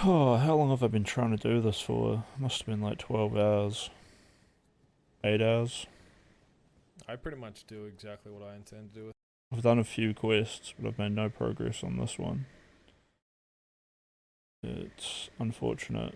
Oh, how long have I been trying to do this for? Must have been like 12 hours. 8 hours. I pretty much do exactly what I intend to do with. I've done a few quests, but I've made no progress on this one. It's unfortunate.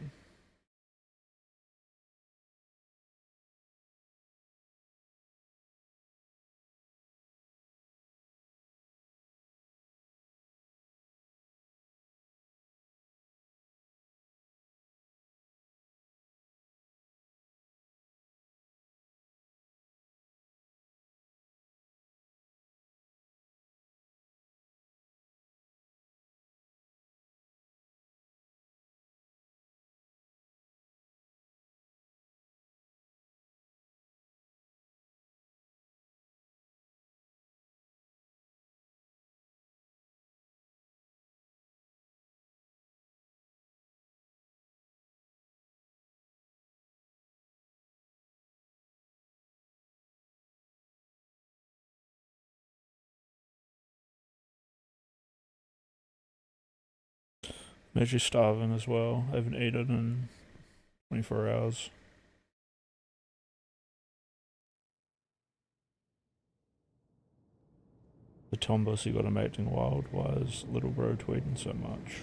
I'm actually starving as well. I haven't eaten in 24 hours. The Tombos he got him acting wild. Why is little bro tweeting so much?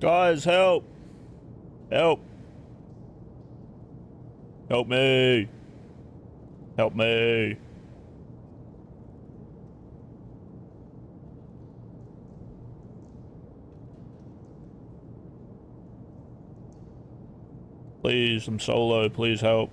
Guys, help! Help! Help me! Help me! Please, I'm solo. Please help.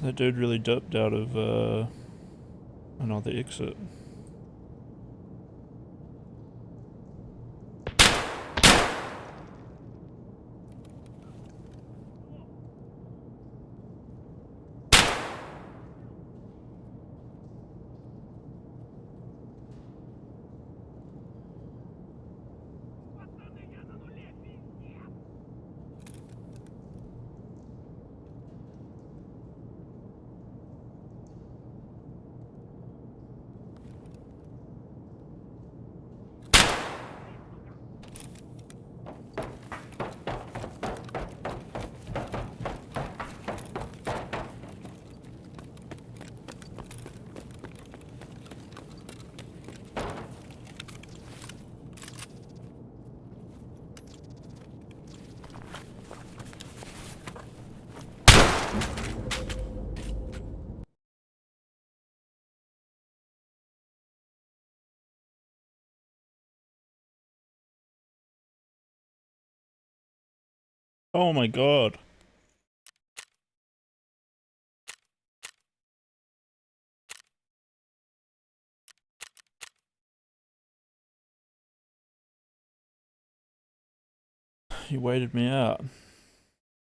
That dude really dipped out of another exit. Oh my god. He waited me out.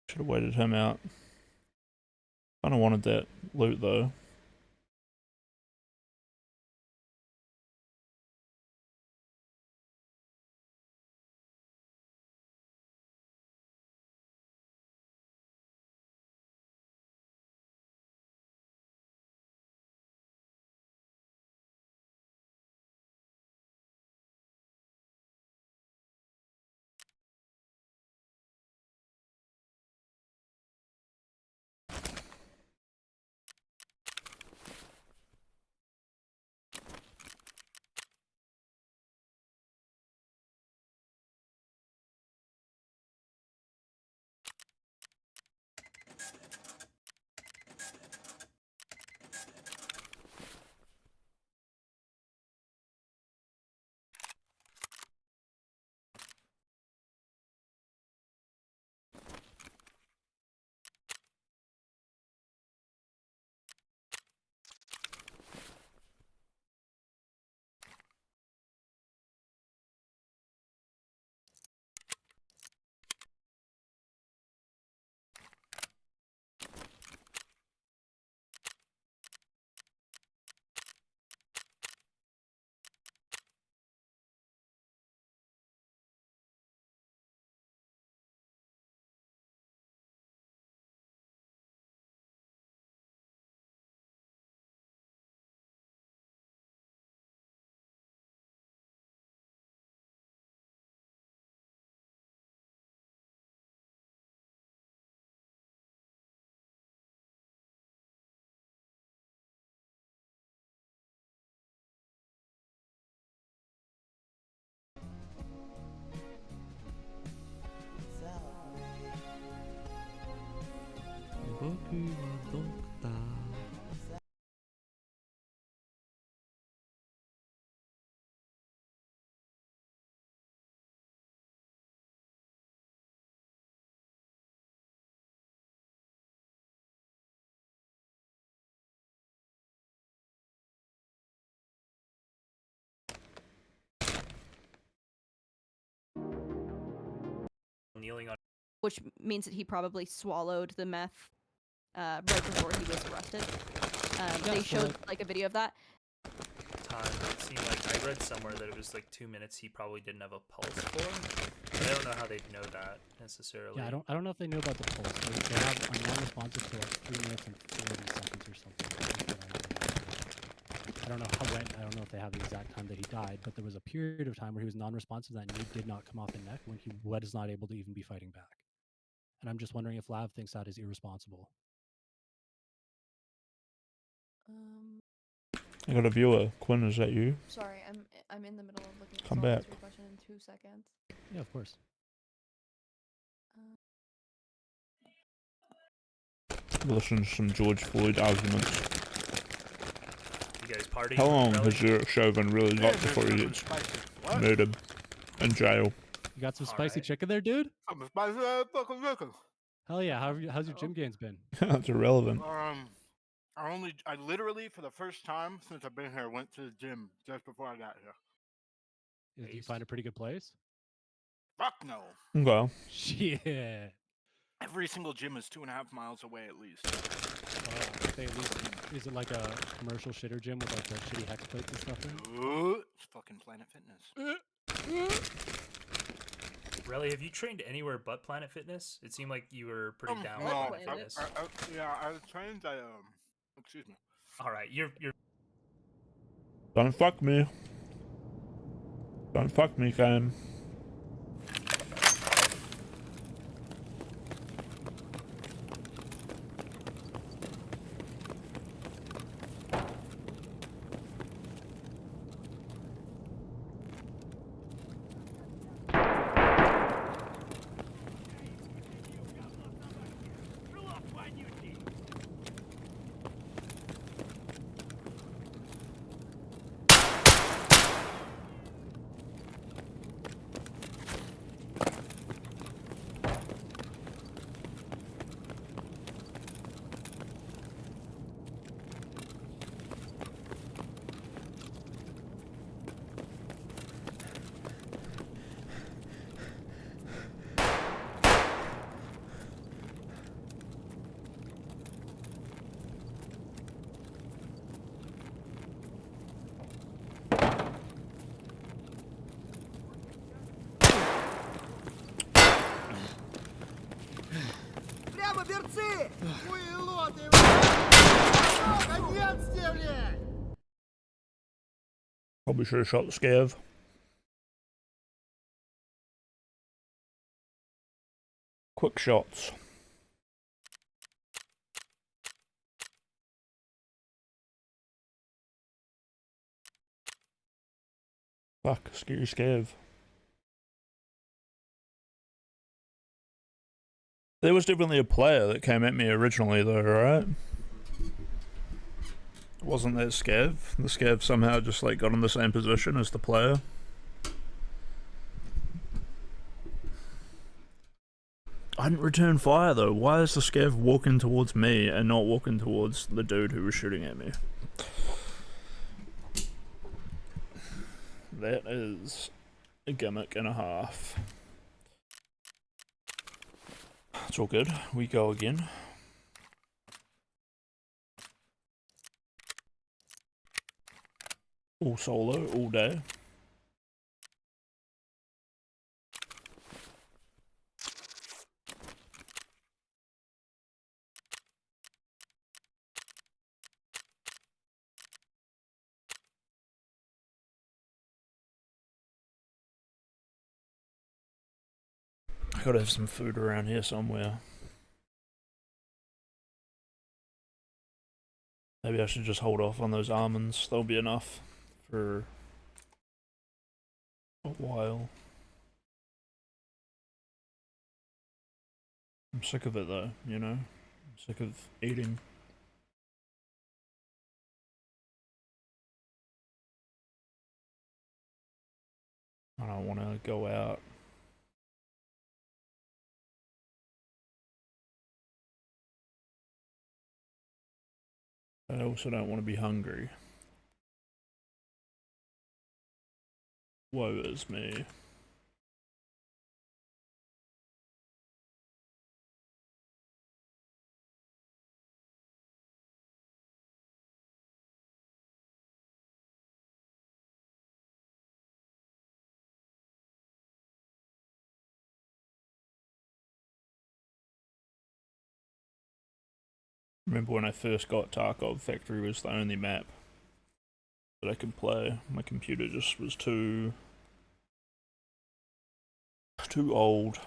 Should have waited him out. Kinda wanted that loot though. Kneeling on, which means that he probably swallowed the meth right before he was arrested. They showed like a video of that. time. It seemed like I read somewhere that it was like 2 minutes he probably didn't have a pulse for. But I don't know how they'd know that necessarily. Yeah, I don't know if they knew about the pulse. They have a non-responsive for like 3 minutes and 40 seconds or something. I don't know how when. I don't know if they have the exact time that he died, but there was a period of time where he was non-responsive. That knee did not come off the neck when he was not able to even be fighting back. And I'm just wondering if Lav thinks that is irresponsible. I got a viewer. Quinn, is that you? Sorry, I'm in the middle of looking. Come I'll back. answer your question in 2 seconds. Yeah, of course. Listen to some George Floyd arguments. You guys partying? How long Relly? has your show been really got before he gets murdered in jail? You got some All spicy right. chicken there, dude? I'm a spicy fucking chicken. Hell yeah! How's your gym gains been? That's irrelevant. I literally, for the first time since I've been here, went to the gym just before I got here. Did you find a pretty good place? Fuck no. Okay. Shit. Every single gym is 2.5 miles away at least. Say at least, is it like a commercial shitter gym with like the shitty hex plates and stuff in? It's fucking Planet Fitness. Relly, have you trained anywhere but Planet Fitness? It seemed like you were pretty down with No, Planet Fitness. I was trained at excuse me. All right, you're Don't fuck me. Don't fuck me, fam. Прямо берцы! Хуелоты! Конец тебе, блядь! Probably should have shot the scav. Quick shots. Fuck, scary scav. There was definitely a player that came at me originally though, right? Wasn't that scav? The scav somehow just like got in the same position as the player. I didn't return fire though. Why is the scav walking towards me and not walking towards the dude who was shooting at me? That is a gimmick and a half. It's all good. We go again. All solo, all day. I gotta have some food around here somewhere. Maybe I should just hold off on those almonds. They'll be enough for a while. I'm sick of it though, you know? I'm sick of eating. I don't want to go out. I also don't want to be hungry. Woe is me. Remember when I first got Tarkov, Factory was the only map that I could play. My computer just was too old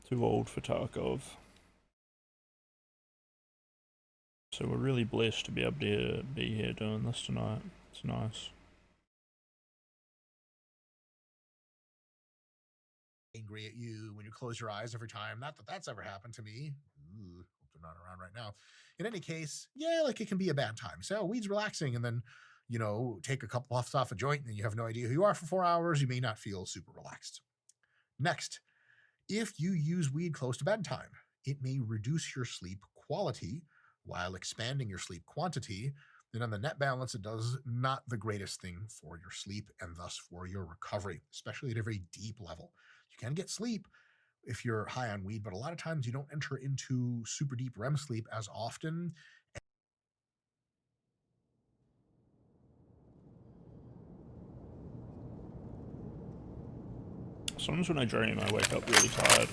for Tarkov. So we're really blessed to be able to be here doing this tonight. It's nice. Angry at you when you close your eyes every time. Not that that's ever happened to me. Ooh, hope they're not around right now. In any case, yeah, like it can be a bad time. So weed's relaxing, and then, you know, take a couple puffs off a joint, and then you have no idea who you are for 4 hours. You may not feel super relaxed. Next, if you use weed close to bedtime, it may reduce your sleep quality while expanding your sleep quantity, then on the net balance, it does not the greatest thing for your sleep and thus for your recovery, especially at a very deep level. You can get sleep if you're high on weed, but a lot of times you don't enter into super deep REM sleep as often. Sometimes when I dream, I wake up really tired.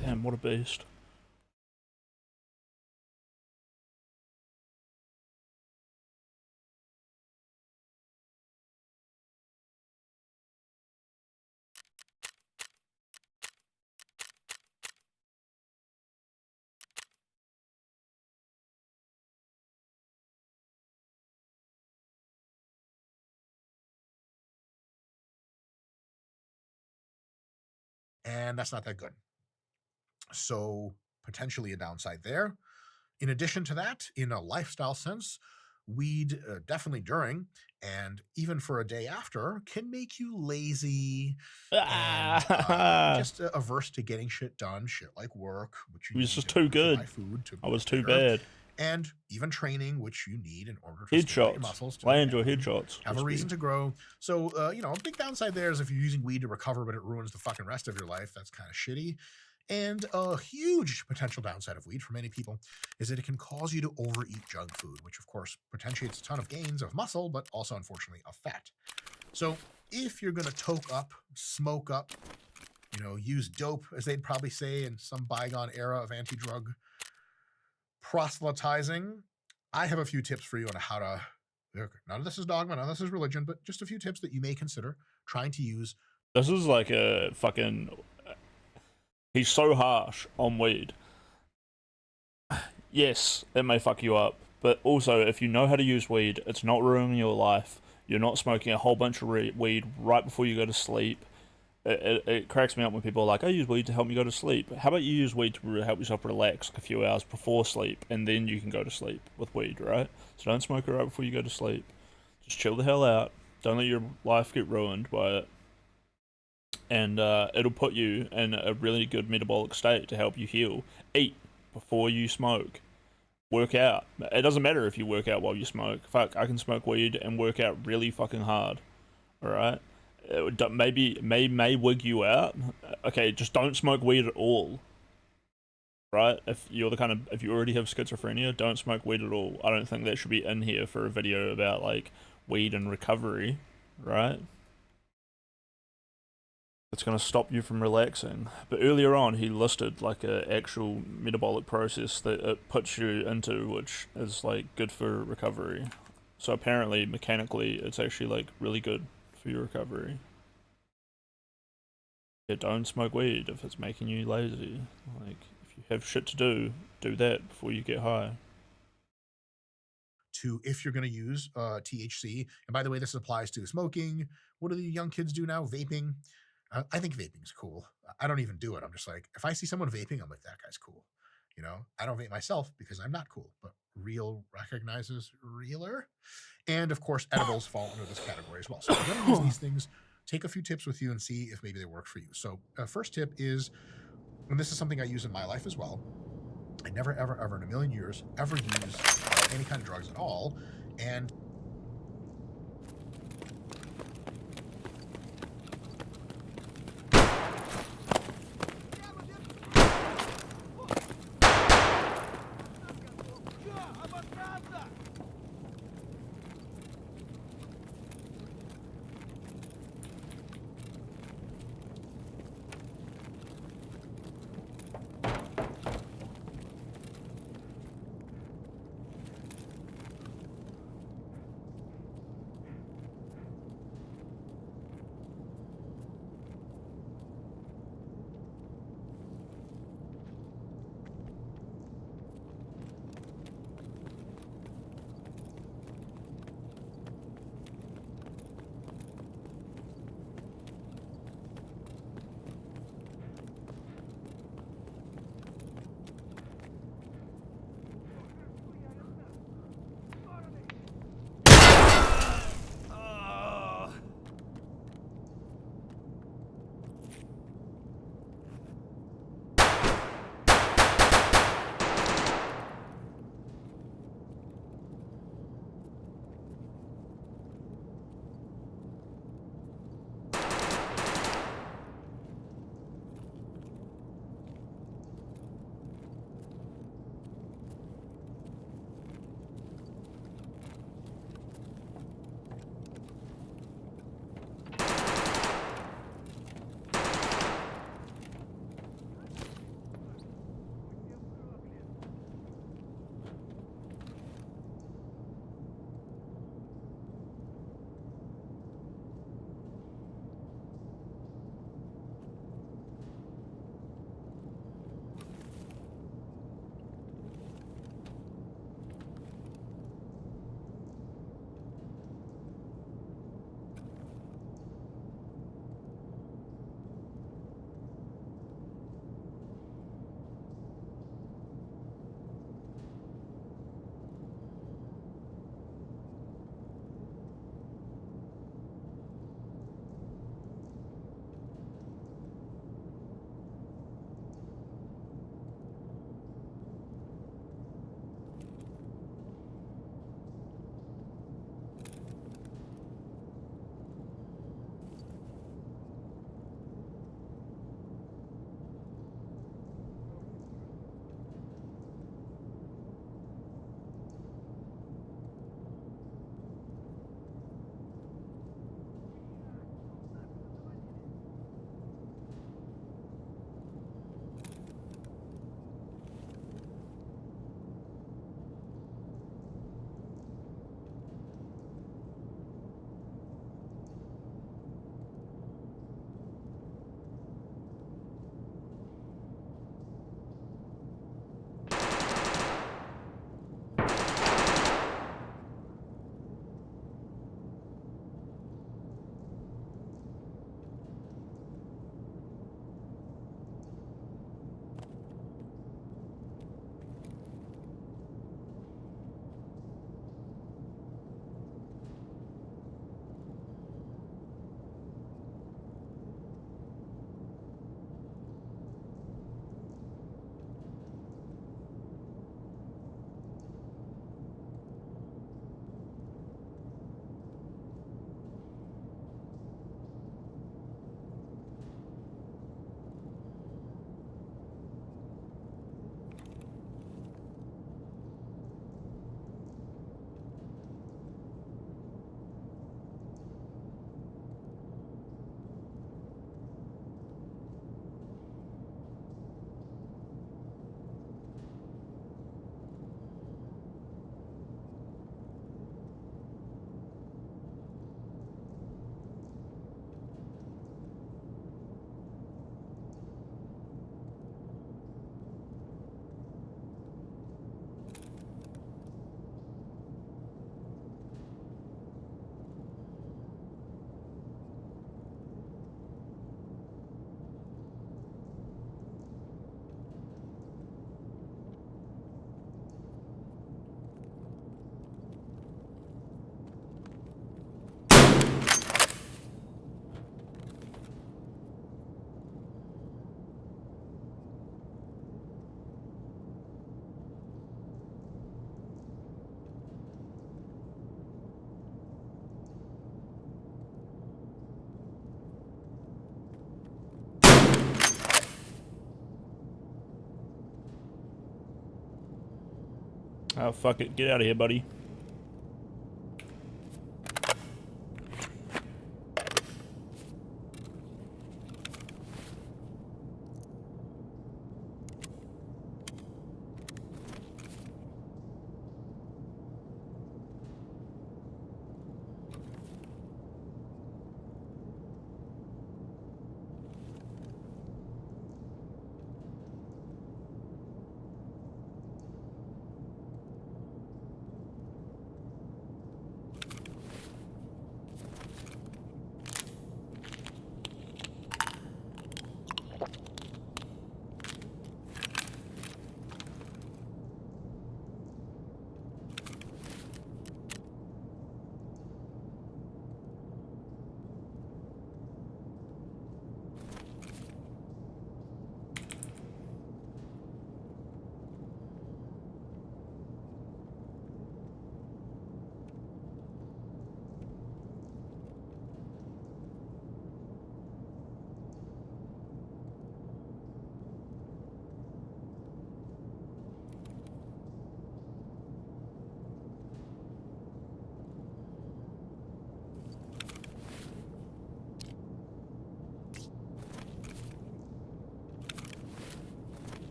Damn, what a beast. And that's not that good. So potentially a downside there. In addition to that, in a lifestyle sense, weed definitely during and even for a day after can make you lazy and just averse to getting shit done, shit like work, which you It was need just in too order to good. buy food, to I was too prepare, bad. and even training, which you need in order to stimulate your Headshots. muscles to Land your headshots. have a reason to grow. So, a big downside there is if you're using weed to recover, but it ruins the fucking rest of your life, that's kind of shitty. And a huge potential downside of weed for many people is that it can cause you to overeat junk food, which of course potentiates a ton of gains of muscle, but also unfortunately of fat. So if you're going to toke up, smoke up, use dope, as they'd probably say in some bygone era of anti-drug proselytizing, I have a few tips for you on how to, none of this is dogma, none of this is religion, but just a few tips that you may consider trying to use. This is like a fucking... He's so harsh on weed. Yes, it may fuck you up, but also if you know how to use weed, it's not ruining your life. You're not smoking a whole bunch of weed right before you go to sleep. It cracks me up when people are like, I use weed to help me go to sleep. How about you use weed to help yourself relax like a few hours before sleep, and then you can go to sleep with weed, right? So don't smoke it right before you go to sleep. Just chill the hell out. Don't let your life get ruined by it. And it'll put you in a really good metabolic state to help you heal. Eat before you smoke. Work out. It doesn't matter if you work out while you smoke. Fuck, I can smoke weed and work out really fucking hard. Alright? It may wig you out. Okay, just don't smoke weed at all. Right? If you already have schizophrenia, don't smoke weed at all. I don't think that should be in here for a video about like weed and recovery, right? It's going to stop you from relaxing. But earlier on, he listed like a actual metabolic process that it puts you into, which is like good for recovery. So apparently, mechanically, it's actually like really good for your recovery. Yeah, don't smoke weed if it's making you lazy. Like, if you have shit to do that before you get high. If you're going to use THC, and by the way, this applies to smoking. What do the young kids do now? Vaping. I think vaping's cool. I don't even do it. I'm just like, if I see someone vaping, I'm like, that guy's cool. I don't vape myself because I'm not cool, but real recognizes realer. And of course, edibles fall under this category as well. So if you're going to use these things, take a few tips with you and see if maybe they work for you. So first tip is, and this is something I use in my life as well, I never, ever, ever in a million years ever use any kind of drugs at all. And Oh, fuck it. Get out of here, buddy.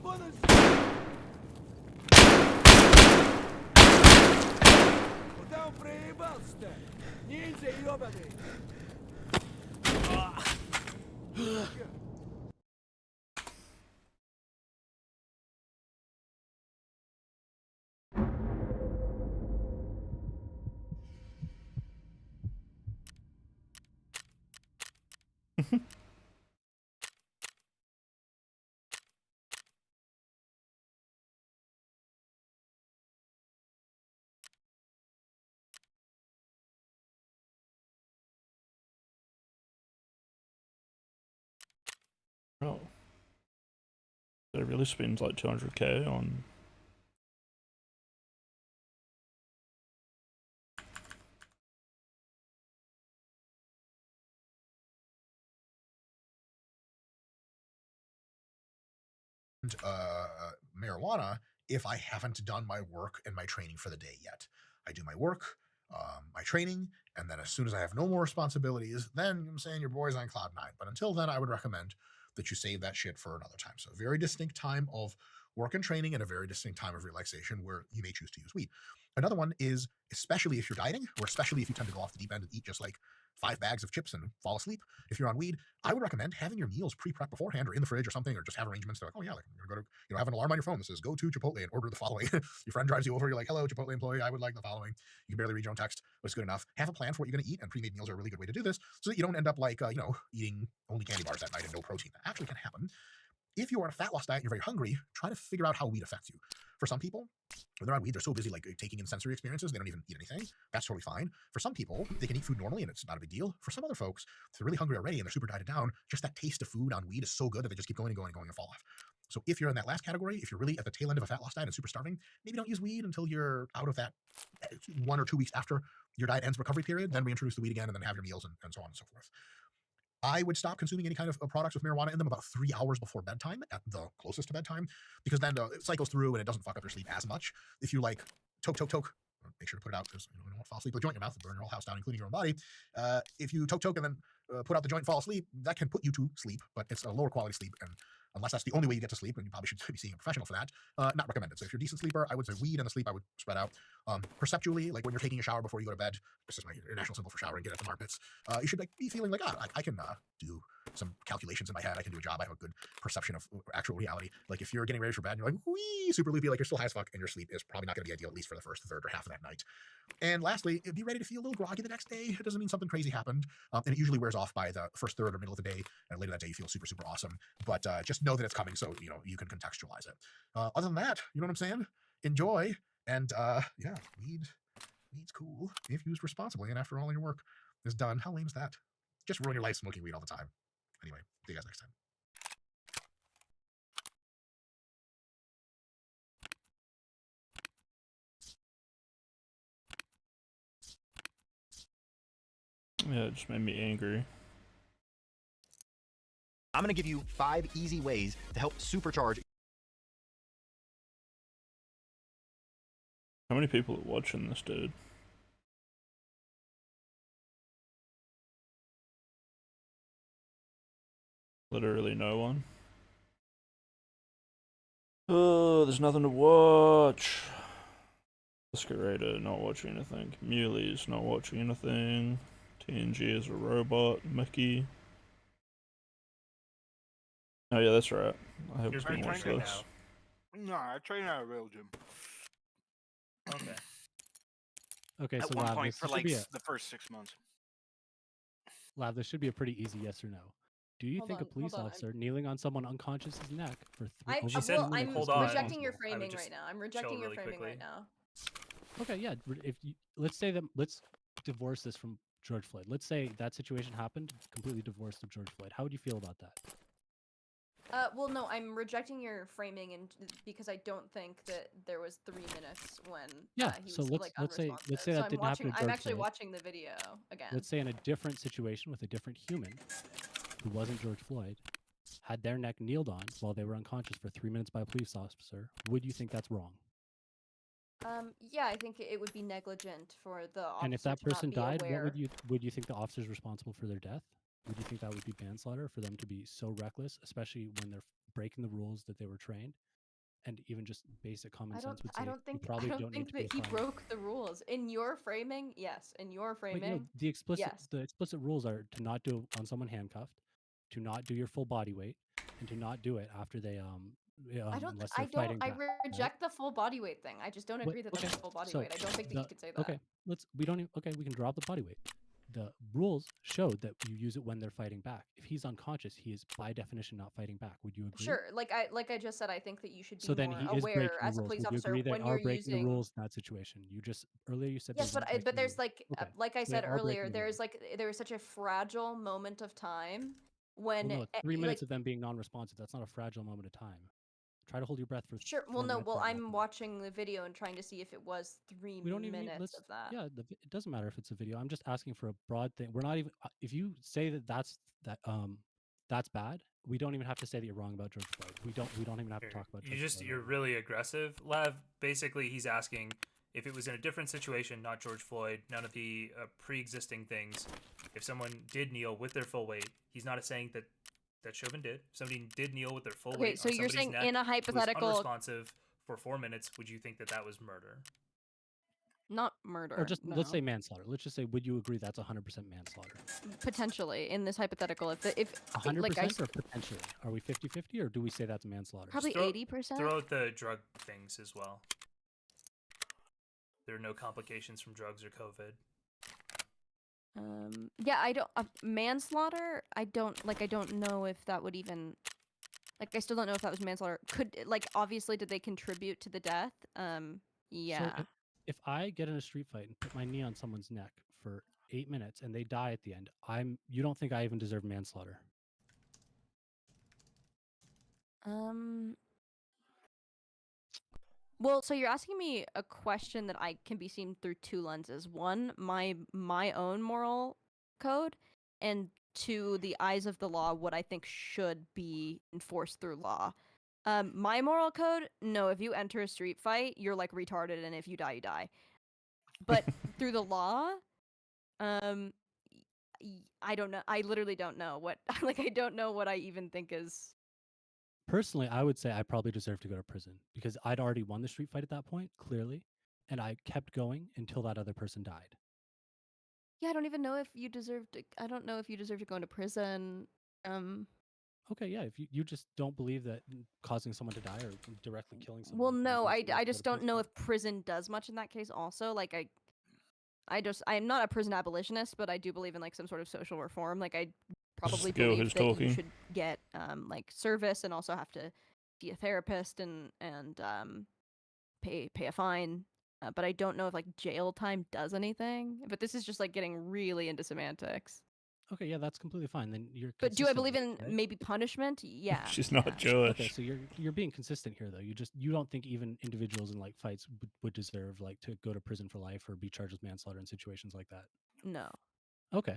Вон он! Куда он проебался-то? Ниндзя ёбаный! Oh. Did it really spend like 200k on... Marijuana if I haven't done my work and my training for the day yet. I do my work, my training, and then as soon as I have no more responsibilities, then I'm saying your boy's on cloud nine. But until then, I would recommend that you save that shit for another time. So a very distinct time of work and training and a very distinct time of relaxation where you may choose to use weed. Another one is, especially if you're dieting, or especially if you tend to go off the deep end and eat just like 5 bags of chips and fall asleep. If you're on weed, I would recommend having your meals pre-prepped beforehand or in the fridge or something, or just have arrangements that are like, oh yeah, like I'm gonna go to, have an alarm on your phone that says go to Chipotle and order the following. Your friend drives you over, you're like, hello, Chipotle employee, I would like the following. You can barely read your own text, but it's good enough. Have a plan for what you're gonna eat, and pre-made meals are a really good way to do this, so that you don't end up like, eating only candy bars that night and no protein. That actually can happen. If you are on a fat loss diet and you're very hungry, try to figure out how weed affects you. For some people, when they're on weed, they're so busy like taking in sensory experiences, they don't even eat anything. That's totally fine. For some people, they can eat food normally and it's not a big deal. For some other folks, if they're really hungry already and they're super dieted down, just that taste of food on weed is so good that they just keep going and going and going and fall off. So if you're in that last category, if you're really at the tail end of a fat loss diet and super starving, maybe don't use weed until you're out of that 1 or 2 weeks after your diet ends recovery period. Then reintroduce the weed again and then have your meals and so on and so forth. I would stop consuming any kind of products with marijuana in them about 3 hours before bedtime, at the closest to bedtime, because then it cycles through and it doesn't fuck up your sleep as much. If you like toke, make sure to put it out because you don't want to fall asleep with a joint in your mouth and burn your whole house down, including your own body. If you toke and then put out the joint and fall asleep, that can put you to sleep, but it's a lower quality sleep. And unless that's the only way you get to sleep, and you probably should be seeing a professional for that, not recommended. So if you're a decent sleeper, I would say weed and the sleep I would spread out. Perceptually, like when you're taking a shower before you go to bed, this is my international symbol for showering, get at the armpits. You should like be feeling like, I can do some calculations in my head. I can do a job. I have a good perception of actual reality. Like if you're getting ready for bed and you're like, wee, super loopy, like you're still high as fuck, and your sleep is probably not going to be ideal, at least for the first third or half of that night. And lastly, be ready to feel a little groggy the next day. It doesn't mean something crazy happened, and it usually wears off by the first third or middle of the day, and later that day you feel super, super awesome. But just know that it's coming, so you can contextualize it. Other than that, you know what I'm saying? Enjoy, and yeah, weed's cool if used responsibly, and after all your work is done. How lame is that? Just ruin your life smoking weed all the time. Anyway, see you guys next time. Yeah, it just made me angry. I'm going to give you 5 easy ways to help supercharge. How many people are watching this, dude? Literally no one. Oh, there's nothing to watch. Masquerader, not watching anything. Muley's not watching anything. TNG is a robot. Mickey. Oh yeah, that's right. I hope You're to watch training this. No, I train at a real gym. Okay. Okay, At so one Lav, point this for should like be a the first 6 months. Lav, this should be a pretty easy yes or no. Do you Hold think on, a police hold on, officer kneeling on someone unconscious's neck for She over said, three minutes hold is on. rejecting your irresponsible? I would framing just right now. I'm chill rejecting your really framing quickly. right now. Okay, yeah. If you, let's say that, let's divorce this from George Floyd. Let's say that situation happened, completely divorced of George Floyd. How would you feel about that? Well, no, I'm rejecting your framing, and because I don't think that there was 3 minutes when Yeah. he So was let's like let's say unresponsive. that So didn't happen to I'm George actually Floyd. watching the video again. Let's say in a different situation with a different human who wasn't George Floyd had their neck kneeled on while they were unconscious for 3 minutes by a police officer. Would you think that's wrong? Yeah, I think it would be negligent for the officer And if that to not person be died, aware. what would you think the officer's responsible for their death? Would you think that would be manslaughter for them to be so reckless, especially when they're breaking the rules that they were trained? And even just basic common sense would say you probably don't need to be that he assigned. broke the rules. In your framing, yes. In your But framing, the explicit yes. rules are to not do it on someone handcuffed, to not do your full body weight, and to not do it after they unless they're fighting I back. Right? reject the full body weight thing. I just don't agree that Okay, that's full body so weight. I don't think that you could say that. okay, we don't even, okay, we can drop the body weight. The rules showed that you use it when they're fighting back. If he's unconscious, he is by definition not fighting back. Would you agree? Sure, like I just said, I think that you should be So then more he is breaking aware the as a rules. police Would you officer agree they when are you're breaking the using. rules in that situation? You just earlier you said Yes, they weren't breaking but the there's rules. like Okay, like I so they said are breaking earlier, the there rules. is such a fragile moment of time Well, when no, 3 minutes like of them being non-responsive. That's not a fragile moment of time. Try to hold your breath for sure. 4 Well, no. minutes Well, right I'm now. watching the video and trying to see if it was three We don't even need. minutes Let's. of that. Yeah, it doesn't matter if it's a video. I'm just asking for a broad thing. We're not even. If you say that's bad, we don't even have to say that you're wrong about George Floyd. We don't even have to talk about George Floyd. You're really aggressive, Lev. Basically, he's asking if it was in a different situation, not George Floyd, none of the pre-existing things. If someone did kneel with their full weight, he's not saying that Chauvin did. If somebody did kneel with their full Okay, weight so on you're somebody's saying neck, in a who was hypothetical, unresponsive for 4 minutes, would you think that was murder? not murder. Or just no. let's say manslaughter. Let's just say, would you agree that's 100% manslaughter? Potentially in this hypothetical, if 100% like I or potentially? Are we 50-50 or do we say that's manslaughter? probably 80%. Throw out the drug things as well. There are no complications from drugs or COVID. Yeah, I don't manslaughter. I don't know if that would even I still don't know if that was manslaughter. Could obviously did they contribute to the death? Yeah. So if I get in a street fight and put my knee on someone's neck for 8 minutes and they die at the end, you don't think I even deserve manslaughter? Well, so you're asking me a question that I can be seen through two lenses. One, my own moral code, and two, the eyes of the law, what I think should be enforced through law. My moral code, no, if you enter a street fight, you're retarded, and if you die, you die. But through the law, I don't know. I literally don't know what I don't know what I even think is. Personally, I would say I probably deserve to go to prison because I'd already won the street fight at that point, clearly. and I kept going until that other person died. Yeah, I don't even know if you deserve to. I don't know if you deserve to go into prison. Okay, yeah. If you just don't believe that causing someone to die or directly killing someone. Well, no, I go just to don't know prison. if prison does much in that case. Also, like I'm not a prison abolitionist, but I do believe in like some sort of social reform. Like I probably Skill believe who's that you talking. should get like service and also have to see a therapist and pay a fine. But I don't know if like jail time does anything. But this is just like getting really into semantics. Okay, yeah, that's completely fine. Then you're. But do I consistent believe with in it, right? maybe punishment? Yeah. She's not yeah. Jewish. Okay, so you're being consistent here though. You don't think even individuals in like fights would deserve like to go to prison for life or be charged with manslaughter in situations like that. No. Okay.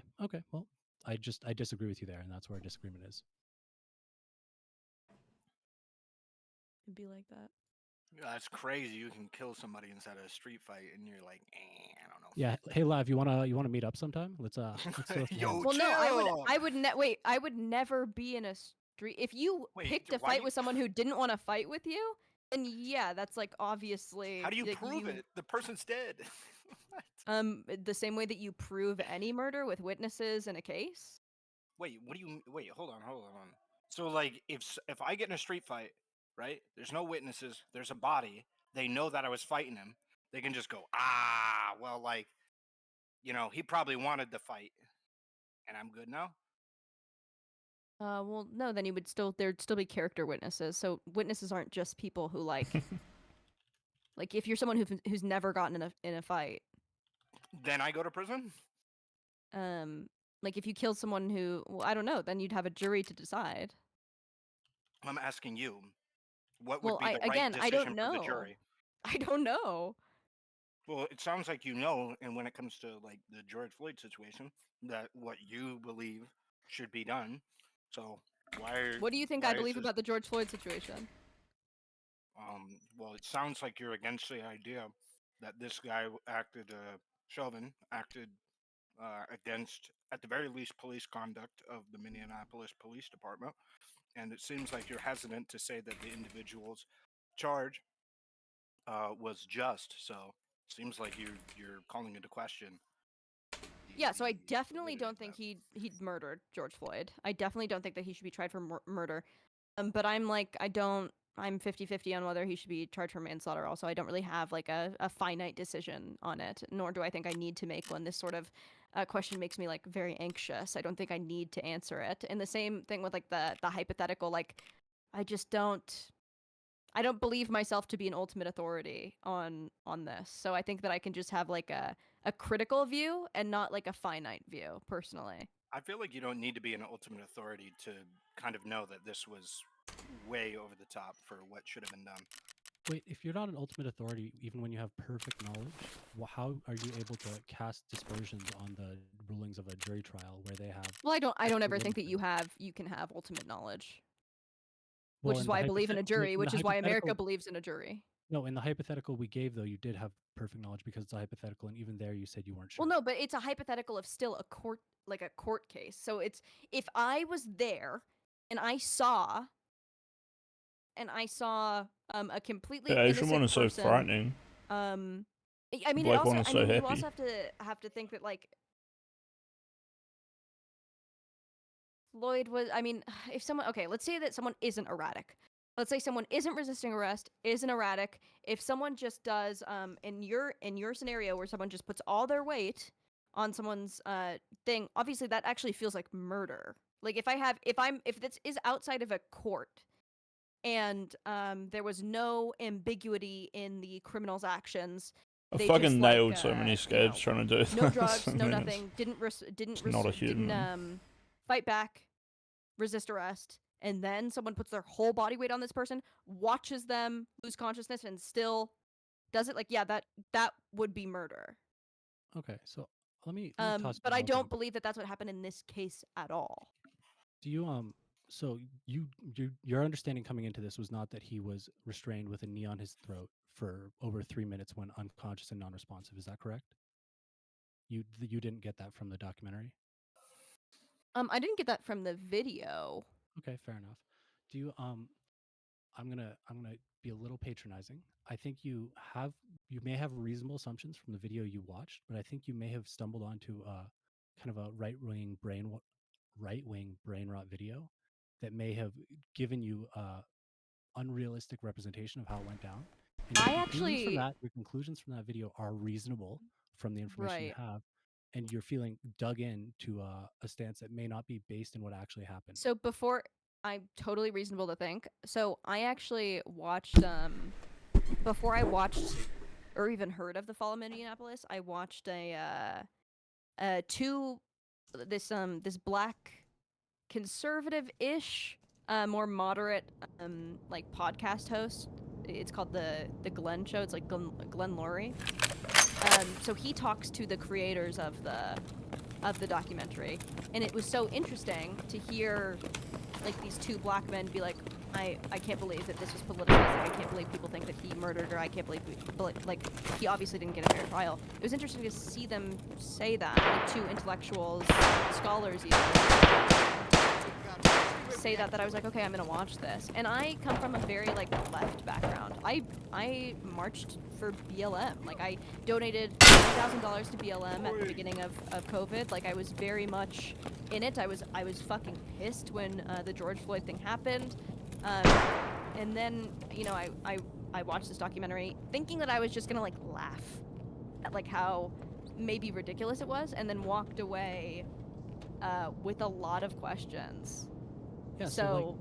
Well, I disagree with you there, and that's where our disagreement is. It'd be like that. That's crazy. You can kill somebody inside of a street fight, and you're like, I don't know. Yeah. Hey, Lav, you wanna meet up sometime? Let's throw some Yo, hands. Well, no, chill! I would never be in a street. If you Wait, picked a why fight you- with someone who didn't want to fight with you, then yeah, that's like obviously. How do you like, prove it? The person's dead. What? The same way that you prove any murder with witnesses in a case. Wait, what do you? Wait, hold on. So, like, if I get in a street fight, right? There's no witnesses. There's a body. They know that I was fighting him. They can just go, well, like, he probably wanted the fight, and I'm good now. Well, no, then there'd still be character witnesses. So witnesses aren't just people who like, like if you're someone who's never gotten in a fight. Then I go to prison. Like if you kill someone who, well, I don't know, then you'd have a jury to decide. I'm asking you, what would Well, be the right I decision don't for know. the jury? I don't know. Well, it sounds like you know, and when it comes to like the George Floyd situation, that what you believe should be done. So What do you think I believe about the George Floyd situation? Well, it sounds like you're against the idea that this guy acted, Chauvin acted against, at the very least, police conduct of the Minneapolis Police Department, and it seems like you're hesitant to say that the individual's charge was just. So, it seems like you're calling into question. Yeah, so I definitely don't think he'd murdered George Floyd. I definitely don't think that he should be tried for murder. But I'm 50-50 on whether he should be charged for manslaughter also. I don't really have like a finite decision on it, nor do I think I need to make one. This sort of question makes me like very anxious. I don't think I need to answer it. And the same thing with like the hypothetical, like I don't believe myself to be an ultimate authority on this. So I think that I can just have like a critical view and not like a finite view personally. I feel like you don't need to be an ultimate authority to kind of know that this was way over the top for what should have been done. Wait, if you're not an ultimate authority, even when you have perfect knowledge, how are you able to cast dispersions on the rulings of a jury trial where they have? Well, I don't ever think that you can have ultimate knowledge. Well, which is why I believe in a jury, which is why America believes in a jury. No, in the hypothetical we gave, though, you did have perfect knowledge because it's a hypothetical, and even there you said you weren't sure. Well, no, but it's a hypothetical of still a court case. So it's, if I was there and I saw a completely innocent one is so person, frightening. I mean, Black one is so you happy. also have to think that like Floyd was. I mean, if someone, okay, let's say that someone isn't erratic. Let's say someone isn't resisting arrest, isn't erratic. If someone just does, in your scenario where someone just puts all their weight on someone's thing, obviously that actually feels like murder. Like if this is outside of a court, and there was no ambiguity in the criminal's actions. I They fucking just, nailed like, so many scabs trying to do no this. drugs, no Man, nothing. Didn't fight back, resist arrest, and then someone puts their whole body weight on this person, watches them lose consciousness, and still does it. Like, yeah, that would be murder. Okay, so let me toss. But I don't believe that that's what happened in this case at all. Do you So your understanding coming into this was not that he was restrained with a knee on his throat for over 3 minutes when unconscious and non-responsive. Is that correct? You didn't get that from the documentary? I didn't get that from the video. Okay, fair enough. Do you I'm gonna be a little patronizing. I think you may have reasonable assumptions from the video you watched, but I think you may have stumbled onto kind of a right-wing brain rot video that may have given you unrealistic representation of how it went down. And your conclusions from that video are reasonable from the information you have, and you're feeling dug in to a stance that may not be based in what actually happened. So I'm totally reasonable to think. So I actually watched before I watched or even heard of the fall of Minneapolis, I watched this black conservative-ish, more moderate like podcast host. It's called the Glenn Show. It's like Glenn Laurie. So he talks to the creators of the documentary, and it was so interesting to hear like these two black men be like, I can't believe that this was politicized. Like, I can't believe people think that he murdered her. I can't believe like he obviously didn't get a fair trial. It was interesting to see them say that, like two intellectuals, scholars even, say that I was like, okay, I'm gonna watch this. And I come from a very like left background. I marched for BLM. Like I donated $1,000 to BLM at the beginning of COVID. Like I was very much in it. I was fucking pissed when the George Floyd thing happened. And then, you know, I watched this documentary thinking that I was just gonna like laugh at like how maybe ridiculous it was, and then walked away with a lot of questions. Yeah, so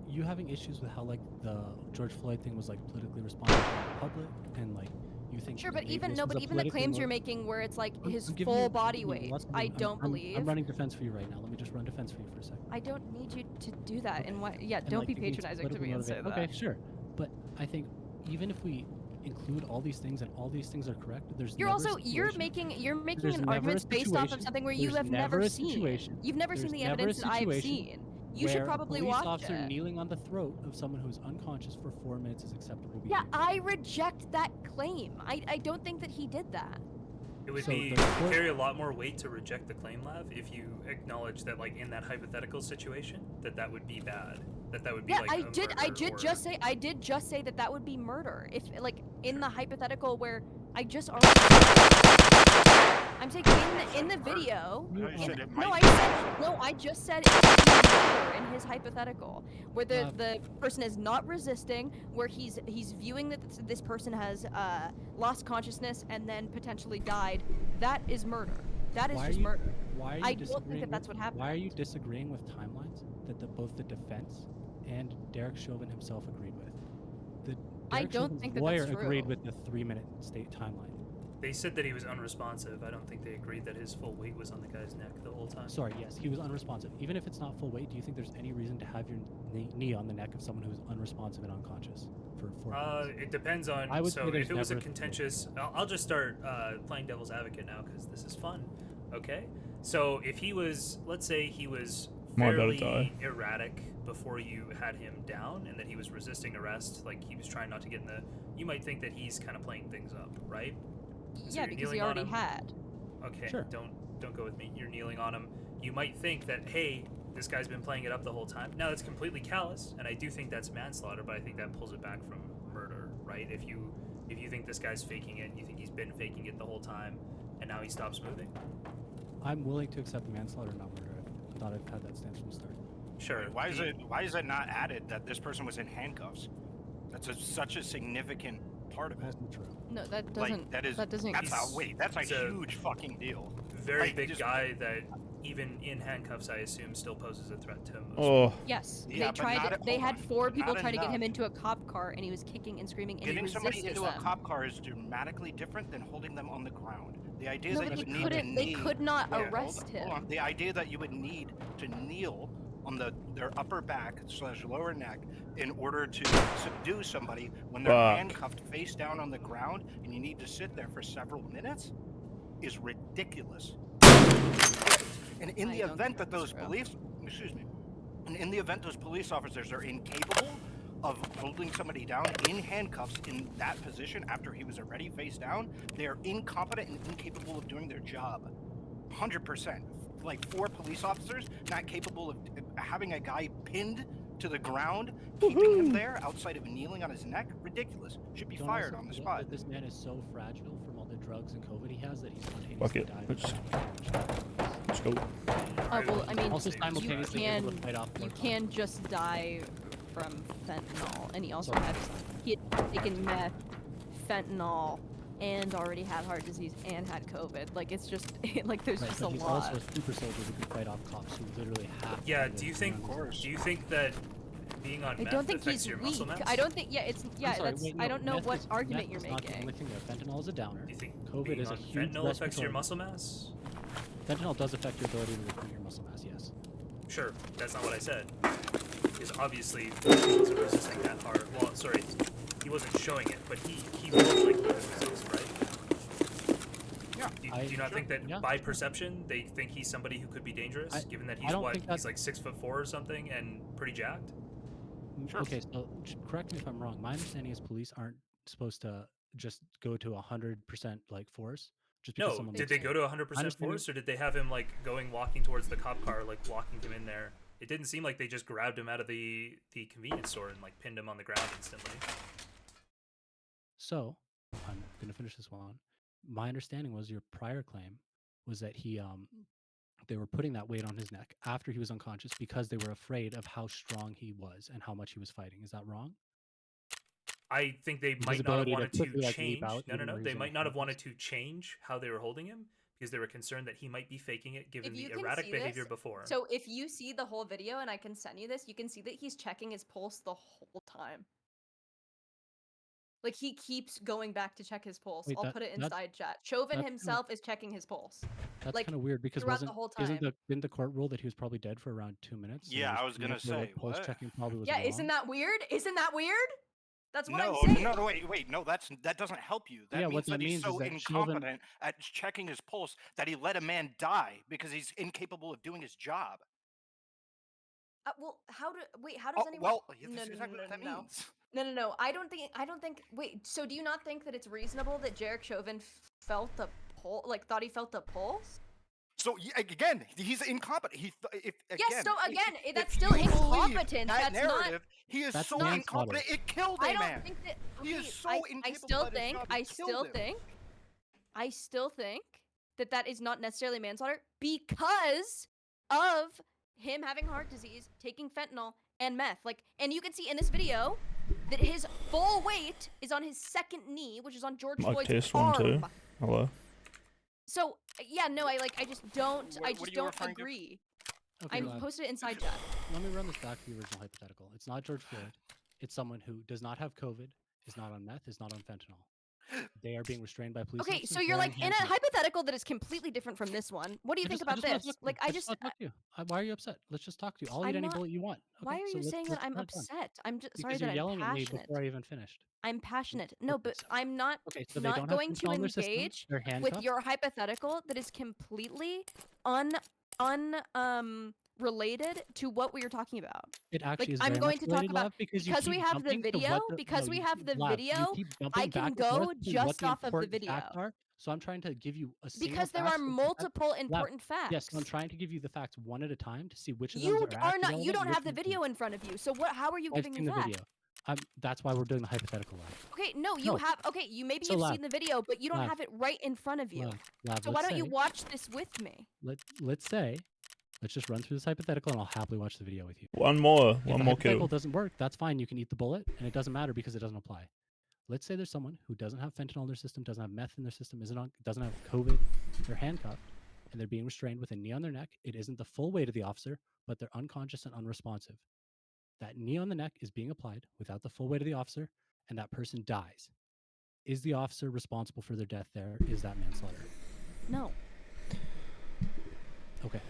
like, you having issues with how like the George Floyd thing was like politically responsive to the public, and like you think sure, but even the claims you're making where it's like his full body weight, I don't believe. I'm running defense for you right now. Let me just run defense for you for a second. I don't need you to do that. Okay. And what? Yeah, and don't like, be patronizing to me and say that. Okay, sure. But I think even if we include all these things and all these things are correct, you're making an argument based off of something where you have never seen. You've never seen the evidence that I've seen. You should probably watch it. A police officer kneeling on the throat of someone who's unconscious for 4 minutes is acceptable behavior. Yeah, I reject that claim. I don't think that he did that. It would carry a lot more weight to reject the claim, Lav, if you acknowledge that, like, in that hypothetical situation, that would be bad. That would be like I did just say that would be murder. If like in the hypothetical where I just already I'm saying in the video. I just said it's in his hypothetical where the person is not resisting, where he's viewing that this person has lost consciousness and then potentially died. That is murder. That is just murder. Why are you don't think that that's what happened. Why are you disagreeing with timelines that both the defense and Derek Chauvin himself agreed with? I don't think that's true. Agreed with the 3-minute state timeline. They said that he was unresponsive. I don't think they agreed that his full weight was on the guy's neck the whole time. Sorry, yes, he was unresponsive. Even if it's not full weight, do you think there's any reason to have your knee on the neck of someone who's unresponsive and unconscious for 4 minutes? It depends on. So if it was a contentious, I'll just start playing devil's advocate now because this is fun. Okay, so if he was, let's say he was fairly erratic before you had him down, and that he was resisting arrest, like he was trying not to get in the. You might think that he's kind of playing things up, right? So yeah, because he already had. Okay, sure. Don't go with me. You're kneeling on him. You might think that, hey, this guy's been playing it up the whole time. Now that's completely callous, and I do think that's manslaughter, but I think that pulls it back from murder, right? If you think this guy's faking it, and you think he's been faking it the whole time, and now he stops moving. I'm willing to accept manslaughter, not murder. I thought I've had that stance from the start. Sure. Why is it not added that this person was in handcuffs? That's such a significant part of it. That's not true. No, that doesn't. Like, that doesn't. That's a huge fucking deal. Very big guy that even in handcuffs, I assume, still poses a threat to him. Yes, yeah, they had 4 people try to get him into a cop car, and he was kicking and screaming, and getting he resisted somebody into a cop car is dramatically different than holding them on the ground. The idea that you need to kneel. They could not arrest him. Hold on. The idea that you would need to kneel on their upper back / lower neck in order to subdue somebody when they're handcuffed face down on the ground and you need to sit there for several minutes is ridiculous. And in the event that those police officers are incapable of holding somebody down in handcuffs in that position after he was already face down, they are incompetent and incapable of doing their job. 100%. Like 4 police officers not capable of having a guy pinned to the ground, keeping him there outside of kneeling on his neck, ridiculous. Should be Don't fired also on the forget spot. that this man is so fragile from all the drugs and COVID he has that he's spontaneously Fuck it. died. Let's go. Oh well, I mean, Also you simultaneously able to fight off you more can just die from fentanyl, and he also Sorry. he had taken meth, fentanyl, and already had heart disease and had COVID. Like it's just like there's Right, just but a he's lot. also a super soldier who can fight off cops who literally have. Yeah. to Do you live think? beyond his Do you think that being on I meth don't think affects he's your weak. muscle mass? I don't think. Yeah, it's yeah. I'm sorry, That's. wait, I don't know meth what is- argument meth you're is not the making. only thing there. Fentanyl is a downer. Do you think COVID being is a on huge fentanyl affects your respiratory- muscle mass? Fentanyl does affect your ability to recruit your muscle mass. Yes. Sure, that's not what I said. Because obviously he wasn't resisting that hard. Well, sorry, he wasn't showing it, but he looked like he was resisting, right? Yeah. Do you not think that yeah, by sure. perception they think he's somebody who could be dangerous, given that I he's don't what? think He's that- like 6'4" or something and pretty jacked. Sure. Okay, so correct me if I'm wrong. My understanding is police aren't supposed to just go to 100% like force just because No, someone. did they go to 100% understanding- force, or did they have him like walking towards the cop car, like walking him in there? It didn't seem like they just grabbed him out of the convenience store and like pinned him on the ground instantly. So, I'm going to finish this one. My understanding was your prior claim was that they were putting that weight on his neck after he was unconscious because they were afraid of how strong he was and how much he was fighting. Is that wrong? I think they His might not have ability to wanted to quickly, like, leap change. out No. even though he They was might not have wanted unconscious? to change how they were holding him because they were concerned that he might be faking it given If the you can erratic see behavior this, before. So if you see the whole video, and I can send you this, you can see that he's checking his pulse the whole time. Like he keeps going back to check his pulse. Wait, I'll that- put it that's- inside chat. Chauvin that's himself is checking his pulse. That's Like, kind of weird because throughout the whole didn't the court rule that he was probably dead for around 2 minutes? So Yeah, just I was gonna therefore, say, pulse what? checking probably was Yeah, wrong. isn't that weird? Isn't that weird? That's what No, I'm saying. no, wait, no, that doesn't help you. That Yeah, means what that that he's means is so that Chauvin- incompetent at checking his pulse that he let a man die because he's incapable of doing his job. Well, how does anyone? Well, No, that's no, exactly no, what that no, no. means. No. I don't think. Wait. So do you not think that it's reasonable that Jarek Chauvin felt the pulse? Like thought he felt the pulse? So again, he's incompetent. Yes. So again, if that's you still believe incompetence. that That's not. narrative, he is That's so manslaughter. incompetent. It killed a I don't man. think that. He Okay, is so I incapable still at his think. job, I it killed still him. think. I still think that is not necessarily manslaughter because of him having heart disease, taking fentanyl and meth. Like, and you can see in this video that his full weight is on his second knee, which is on George Mic Floyd's test arm. 1 2. Hello. So yeah, no, I just don't. What I are just you don't referring to? agree. Okay, I Lab, posted it inside chat. let me run this back to the original hypothetical. It's not George Floyd. It's someone who does not have COVID, is not on meth, is not on fentanyl. They are being restrained by police Okay, officers. so you're wearing like in a handcuffs. hypothetical that is completely different from this one. What do you think about wanna this? talk to you. Like, I just. wanna talk to you. Why are you upset? Let's just talk to you. I'll eat I'm any not- bullet you want. Why Okay, are so you let's- saying let's that I'm have fun. upset? I'm just sorry Because that you're I'm yelling at me passionate. before I even finished. I'm passionate. No, Okay, but so- I'm not Okay, so they not don't going have to fentanyl in their system. engage They're with handcuffed. your hypothetical that is completely related to what we are talking about. It actually is I'm very going much to talk related, about Lav, because because we keep have the jumping to video. what Because no, we you have keep- the Lav, video. You keep jumping I can back and go forth between what just the off of the important video. facts are. So I'm trying to give you a single Because there fact are so that- multiple Lav, important facts. Yes, so I'm trying to give you the facts one at a time to see which of them You are are actually not. You relevant don't and which have the ones video in front of you. So what? How are you I've giving seen me the facts? video. That's why we're doing the hypothetical live. Okay, no, you No. have. Okay, you maybe So, you've Lav, seen the video, but you don't Lav, have it right in front of you. Lav, So why don't you watch this with me? let's say, let's just run through this hypothetical and I'll happily watch the video with you. One more If the hypothetical doesn't work, that's fine. You can eat the bullet, and it doesn't matter because it doesn't apply. Let's say there's someone who doesn't have fentanyl in their system, doesn't have meth in their system, doesn't have COVID, they're handcuffed, and they're being restrained with a knee on their neck. It isn't the full weight of the officer, but they're unconscious and unresponsive. That knee on the neck is being applied without the full weight of the officer, and that person dies. Is the officer responsible for their death there? Is that manslaughter? No. Okay.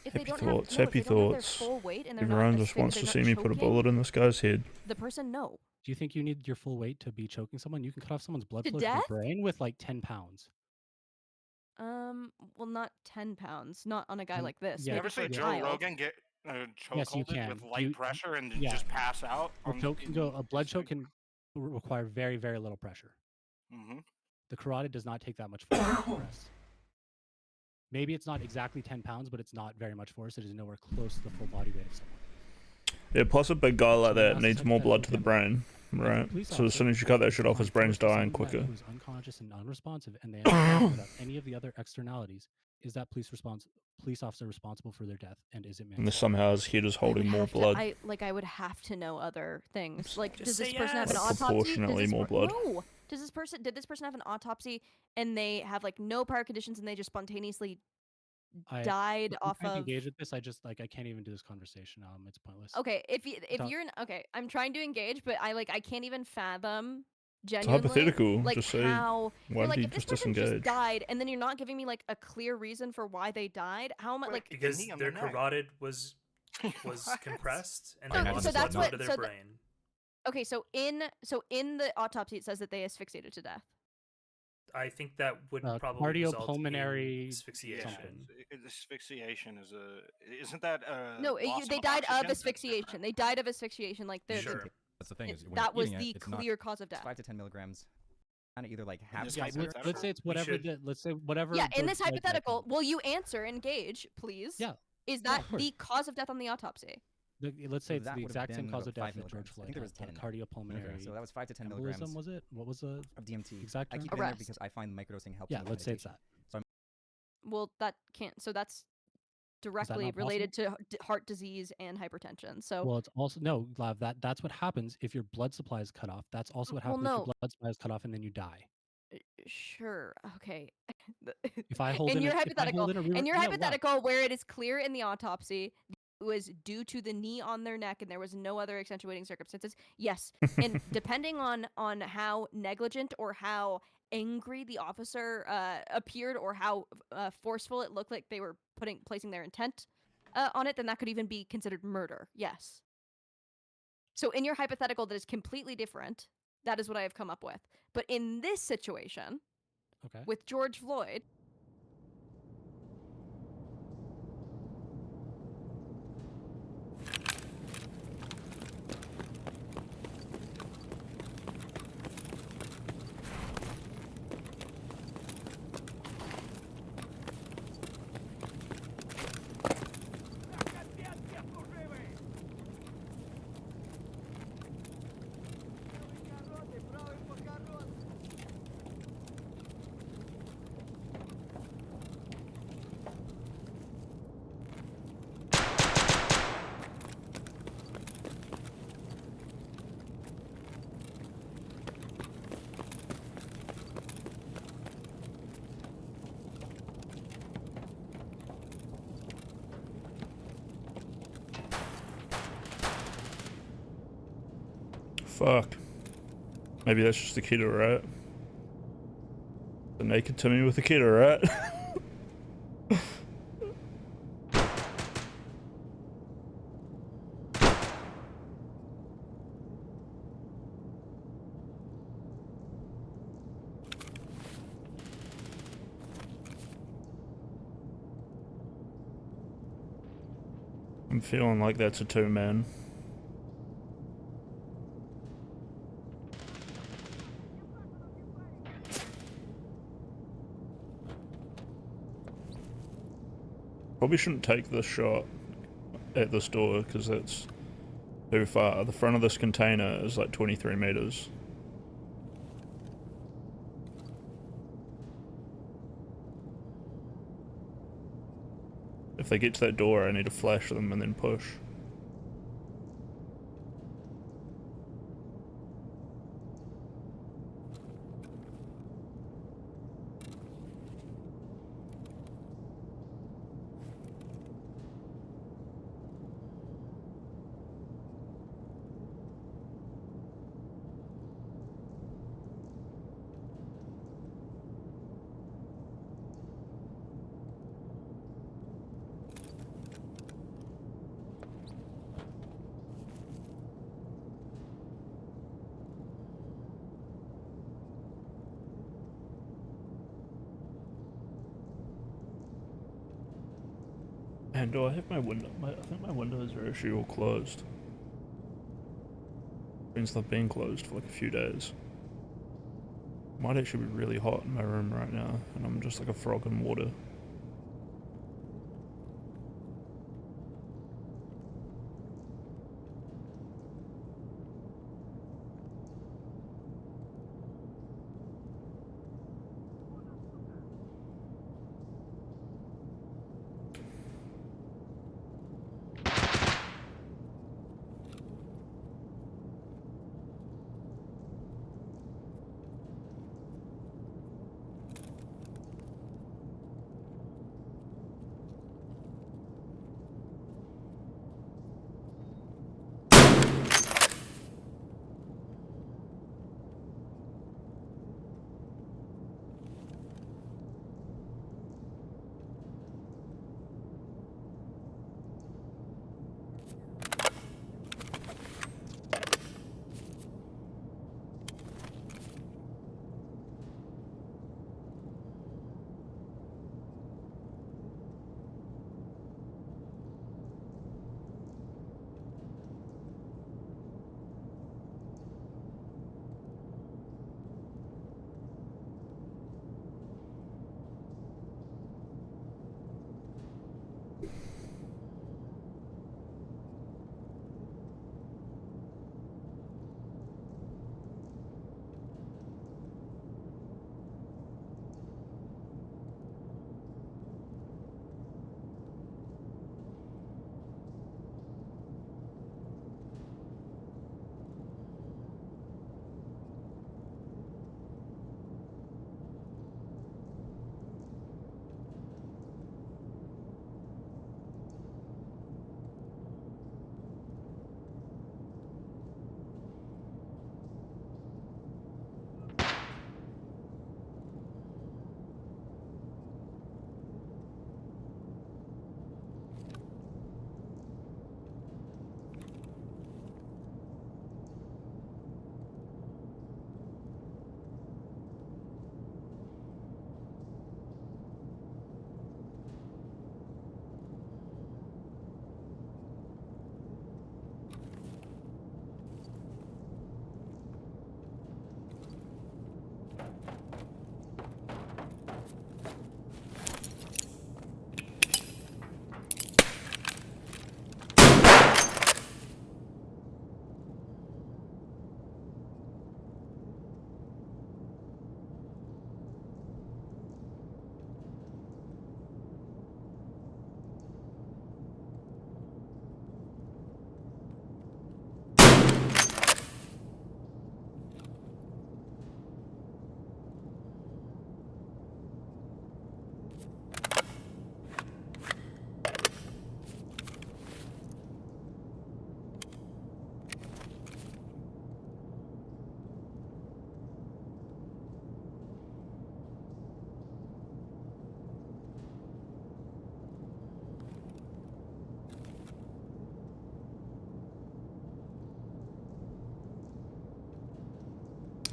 If Happy they don't thoughts, have, happy if they don't have their thoughts. full weight and they're not Everyone just asphyx- wants they're to not see me put a choking bullet in this guy's head. The person, no. Do you think you need your full weight to be choking someone? You can cut off someone's blood To flow death? to the brain with like 10 pounds. Well, not 10 pounds. Not on a guy like this. yeah, You maybe ever for see a Joe child. Rogan get Yes, you chokeholded can. with light pressure and then yeah. just pass out? A blood choke can require very, very little pressure. Mm-hmm. The carotid does not take that much force to press. Maybe it's not exactly 10 pounds, but it's not very much force. It is nowhere close to the full body weight of someone. Yeah, plus a big guy like So that that's needs more blood to the hypothetical brain, If a right? police So as soon officer as you cut that is shit off, his on brain's force with dying someone quicker. who's unconscious and unresponsive, and they end up dying without any of the other externalities, is that police officer responsible for their death, and is it And manslaughter? somehow his head is holding more blood. I would have to know other things. Like, Just does this say person have an yes. Like autopsy? proportionally more blood. No. Did this person have an autopsy and they have like no prior conditions and they just spontaneously died I'm off trying to of? engage with this. I can't even do this conversation. It's pointless. Okay, if Without- you're okay, I'm trying to engage, but I can't even fathom It's genuinely hypothetical. like Just say, how why you're did like he if this just person disengage? just died and then you're not giving me like a clear reason for why they died. How am I like Because knee on their the neck. carotid was compressed and So- they so lost that's blood what- to their so brain. okay, so in the autopsy it says that they asphyxiated to death. I think that would probably result in cardiopulmonary asphyxiation. Asphyxiation isn't that No, loss they of died oxygen? of asphyxiation. They died of asphyxiation. Like the Sure. That's the thing is when that you're was eating the it's not- clear cause of it's death. 5 to 10 milligrams. Kind of either like half. this Yeah, hypothetical? let's say it's whatever. should- Let's say whatever. Yeah, in George this Floyd died hypothetical, from. will you answer, engage, please? Yeah. Is Yeah, that of course. the cause of death on the autopsy? Let's say it's that the would've exact same been cause about of death 5 that George milligrams. I Floyd think there was had, 10. cardiopulmonary. So that was 5 to 10 embolism, milligrams. was it? What was the of DMT? exact I term? keep it in there Arrest. because I find microdosing helps. Yeah, with let's say it's meditation. that. Well, that can't. So that's directly not related to heart disease and hypertension. So Well, it's also no, Lav. That's what happens if your blood supply is cut off. That's also what Well, happens if no. your blood supply is cut off and then you die. Sure, okay. If I hold in in your a- if I hold hypothetical, in a river- in your no, Lav. hypothetical, where it is clear in the autopsy it was due to the knee on their neck and there was no other accentuating circumstances. Yes, and depending on how negligent or how angry the officer appeared or how forceful it looked like they were placing their intent on it, then that could even be considered murder. Yes. So in your hypothetical that is completely different, that is what I have come up with. But in this situation, Okay. with George Floyd, Fuck. Maybe that's just the kiddo, right? The naked Timmy with the kiddo, right? I'm feeling like that's a two-man. Probably shouldn't take this shot at this door because it's too far. The front of this container is like 23 meters. If they get to that door, I need to flash them and then push. And do I have my window? I think my windows are actually all closed. Means they've been closed for like a few days. Might actually be really hot in my room right now, and I'm just like a frog in water.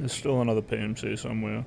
There's still another PMC somewhere.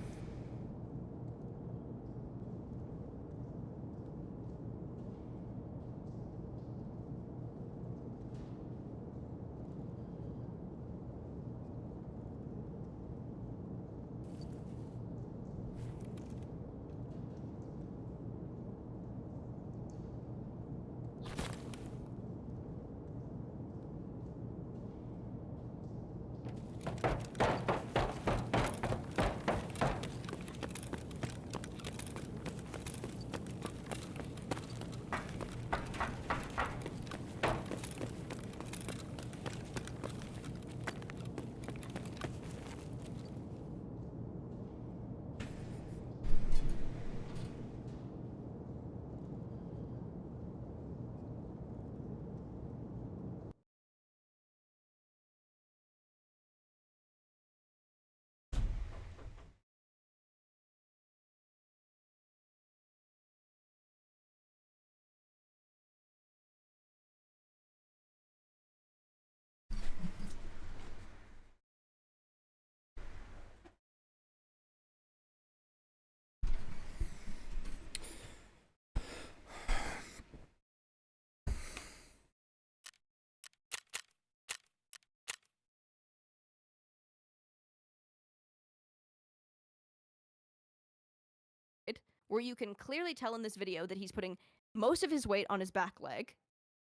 Where you can clearly tell in this video that he's putting most of his weight on his back leg,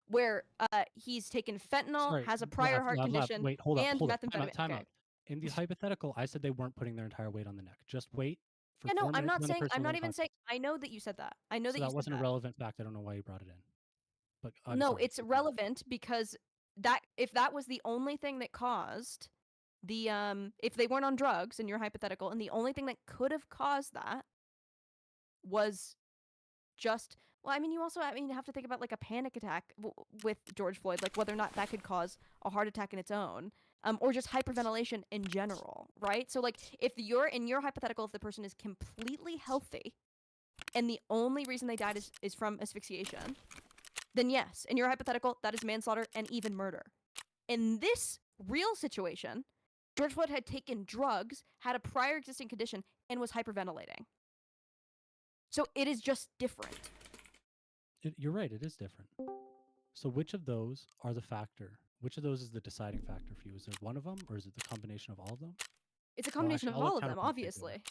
where he's taken fentanyl, has a prior heart condition, Wait, hold and up. methamphetamine. Time out. In the hypothetical, I said they weren't putting their entire weight on the neck. Just wait for Yeah, 4 no, I'm minutes not when the saying. person I'm is not in even saying. I know that you said that. I know So that you that said wasn't that. a relevant fact. I don't know why you brought it in. But I'm No, sorry. it's relevant because that if that was the only thing that caused the if they weren't on drugs in your hypothetical, and the only thing that could have caused that was just well, I mean, you also, I mean, you have to think about like a panic attack with George Floyd, like whether or not that could cause a heart attack in its own, or just hyperventilation in general, right? So like, if you're in your hypothetical, if the person is completely healthy, and the only reason they died is from asphyxiation, then yes, in your hypothetical, that is manslaughter and even murder. In this real situation, George Floyd had taken drugs, had a prior existing condition, and was hyperventilating. So it is just different. You're right. It is different. So which of those are the factor? Which of those is the deciding factor for you? Is it one of them, or is it the combination of all of them? It's a combination of all of them, obviously.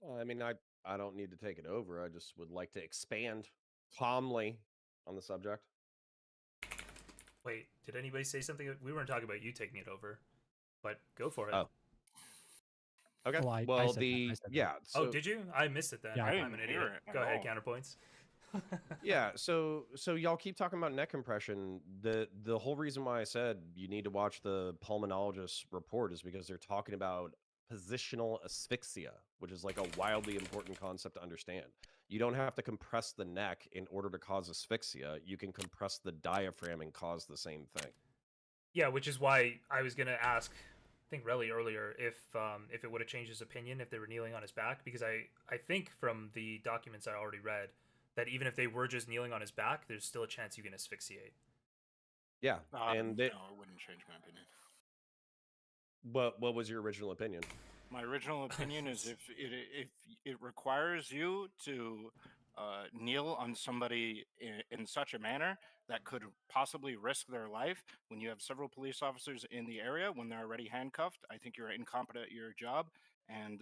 Well, I mean, I don't need to take it over. I just would like to expand calmly on the subject. Wait, did anybody say something? We weren't talking about you taking it over, but go for it. Oh. Okay. Oh, I well, said that. yeah. So, did you? I missed it then. Yeah, I'm an idiot. Go ahead, counterpoints. Yeah. So y'all keep talking about neck compression. The whole reason why I said you need to watch the pulmonologist's report is because they're talking about positional asphyxia, which is like a wildly important concept to understand. You don't have to compress the neck in order to cause asphyxia. You can compress the diaphragm and cause the same thing. Yeah, which is why I was gonna ask, I think Relly earlier, if it would have changed his opinion if they were kneeling on his back, because I think from the documents I already read that even if they were just kneeling on his back, there's still a chance you can asphyxiate. Yeah, and no, it wouldn't change my opinion. What was your original opinion? My original opinion is if it requires you to kneel on somebody in such a manner that could possibly risk their life when you have several police officers in the area when they're already handcuffed, I think you're incompetent at your job. And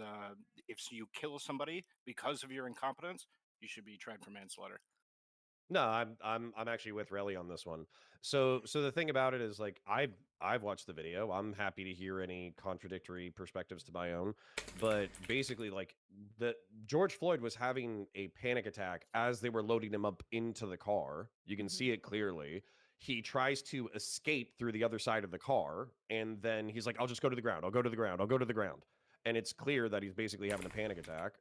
if you kill somebody because of your incompetence, you should be tried for manslaughter. No, I'm actually with Relly on this one. So the thing about it is like I've watched the video. I'm happy to hear any contradictory perspectives to my own, but basically like the George Floyd was having a panic attack as they were loading him up into the car. You can see it clearly. He tries to escape through the other side of the car, and then he's like, "I'll just go to the ground. I'll go to the ground. I'll go to the ground." And it's clear that he's basically having a panic attack.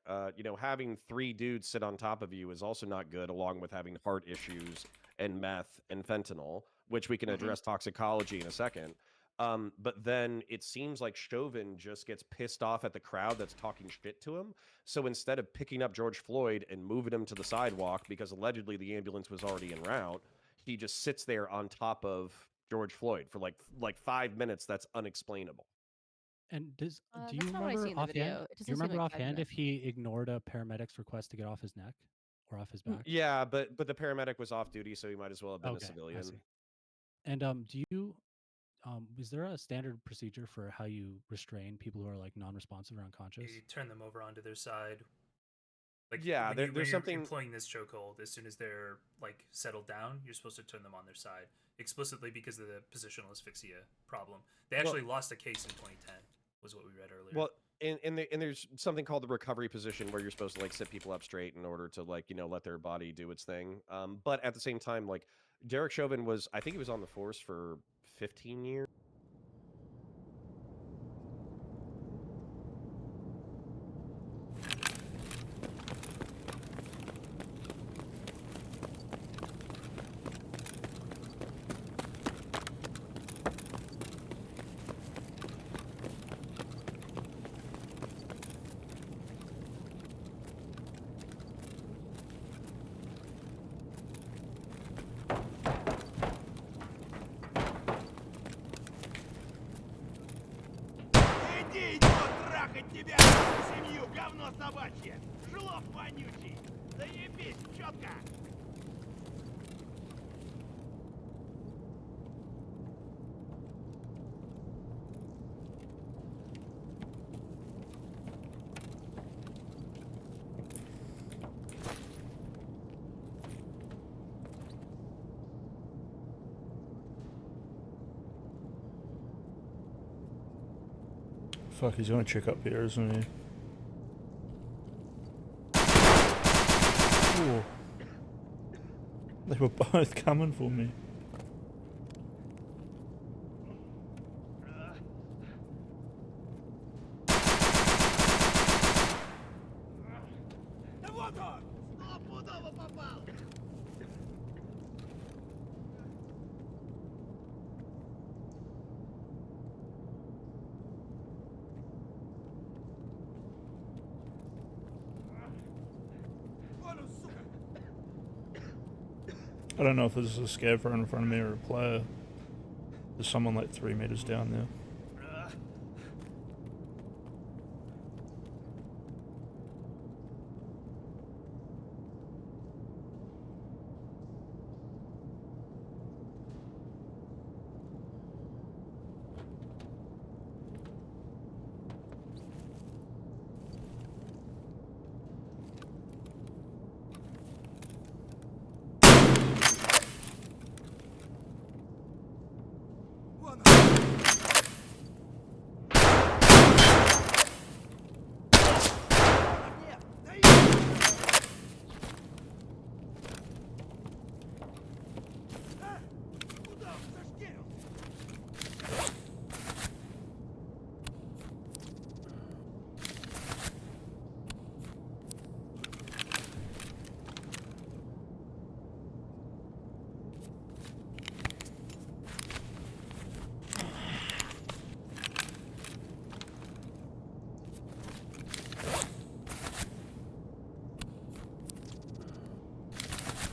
Having 3 dudes sit on top of you is also not good, along with having heart issues and meth and fentanyl, which we can address toxicology in a second. But then it seems like Chauvin just gets pissed off at the crowd that's talking shit to him. So instead of picking up George Floyd and moving him to the sidewalk, because allegedly the ambulance was already en route, he just sits there on top of George Floyd for like 5 minutes. That's unexplainable. And do you That's not what I see remember in the offhand? video. It Do you doesn't seem remember like 5 offhand minutes. if he ignored a paramedic's request to get off his neck or off his back? Yeah, but the paramedic was off duty, so he might as well have been a Okay, I civilian. see. And do you is there a standard procedure for how you restrain people who are like non-responsive or unconscious? You turn them over onto their side. Like Yeah, when there's you're something employing this chokehold, as soon as they're like settled down, you're supposed to turn them on their side explicitly because of the positional asphyxia problem. They actually lost a case in 2010, was what we read earlier. Well, and there's something called the recovery position where you're supposed to like sit people up straight in order to like let their body do its thing. But at the same time, like Derek Chauvin was, I think he was on the force for 15 years. Иди, идиот, трахать тебя, семью, говно собачье! Жлоб вонючий! Заебись, четко! Fuck, he's gonna check up here, isn't he? Ooh. They were both coming for me. Да вот он! Стопудово попал! Вон он, сука! I don't know if this is a scarecrow in front of me or a player. There's someone like 3 meters down there. Вон он! Нет, да и... А? Куда он зашкерился?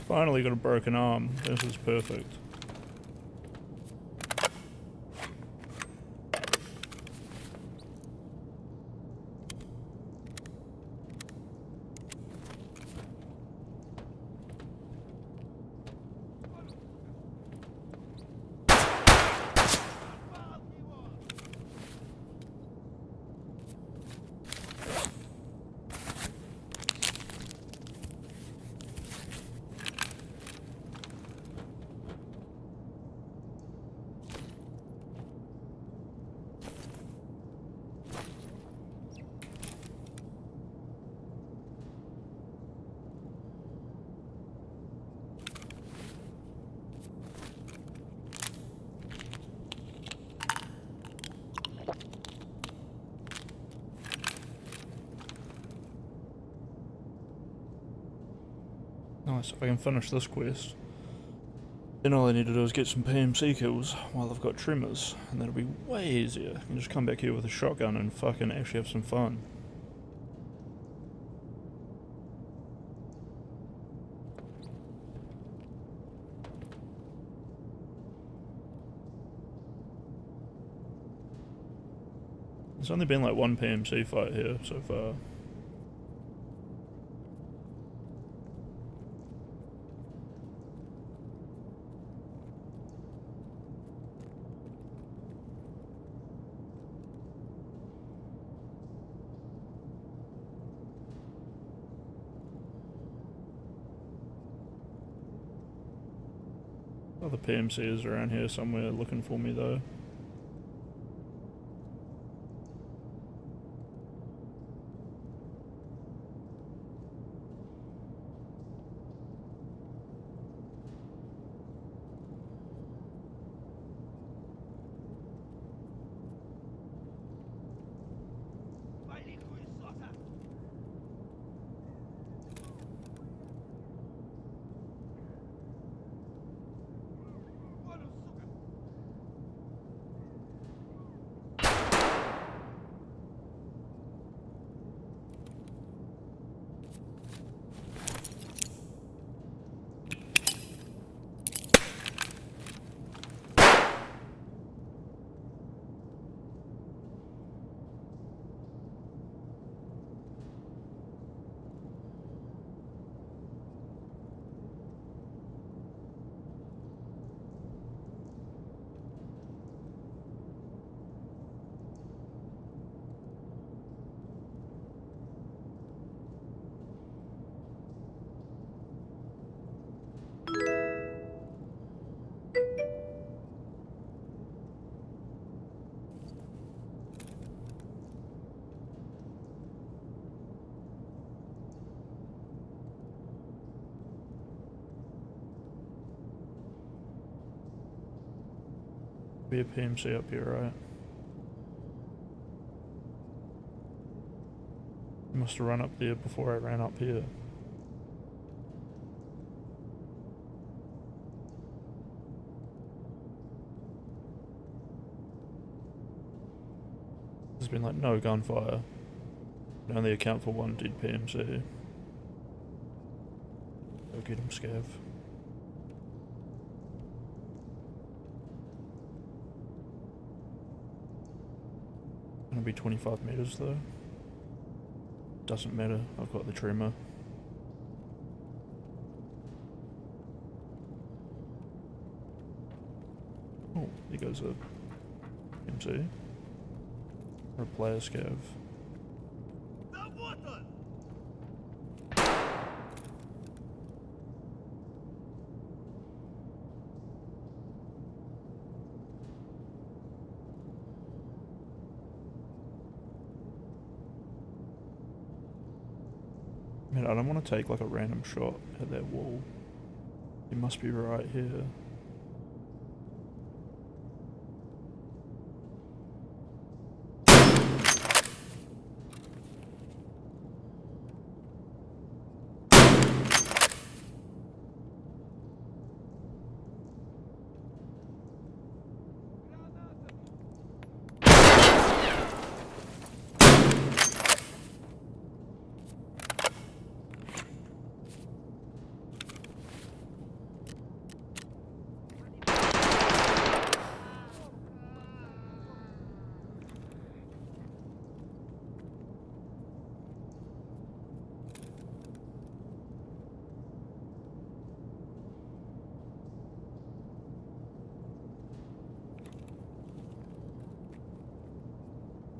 Finally got a broken arm. This is perfect. Порвал его! Nice, if I can finish this quest, then all I need to do is get some PMC kills while I've got tremors, and that'll be way easier. I can just come back here with a shotgun and fucking actually have some fun. There's only been like one PMC fight here so far. Other PMCs around here somewhere looking for me though. Be a PMC up here, right? Must have run up there before I ran up here. There's been like no gunfire. Can only account for one dead PMC. Go get him, Scav. Gonna be 25 meters though. Doesn't matter, I've got the tremor. Oh, there goes a MC. Or a player Scav. Man, I don't want to take like a random shot at that wall. It must be right here.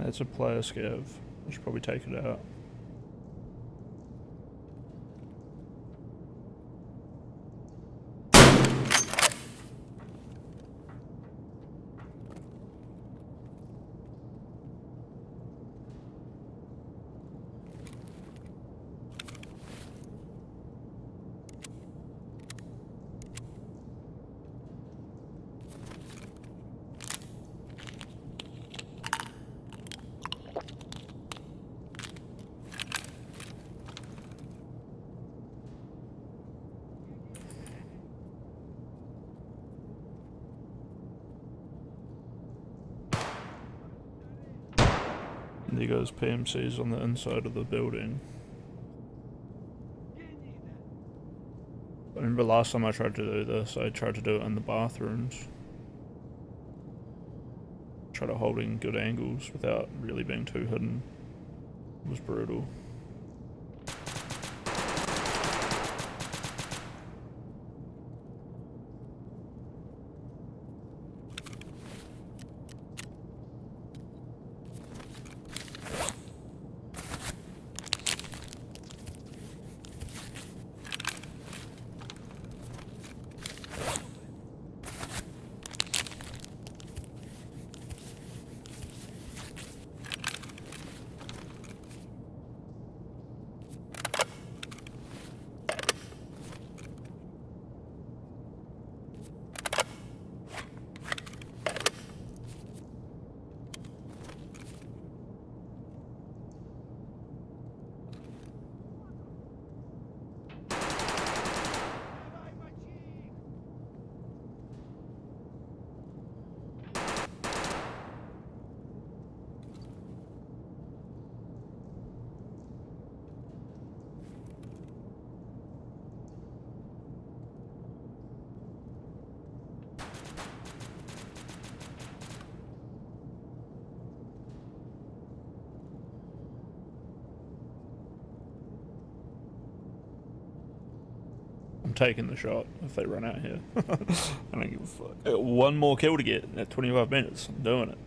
That's a player Scav. I should probably take it out. And there goes PMCs on the inside of the building. I remember last time I tried to do this, I tried to do it in the bathrooms. try to hold in good angles without really being too hidden. It was brutal. I'm taking the shot if they run out here. I don't give a fuck. I got one more kill to get at 25 minutes. I'm doing it.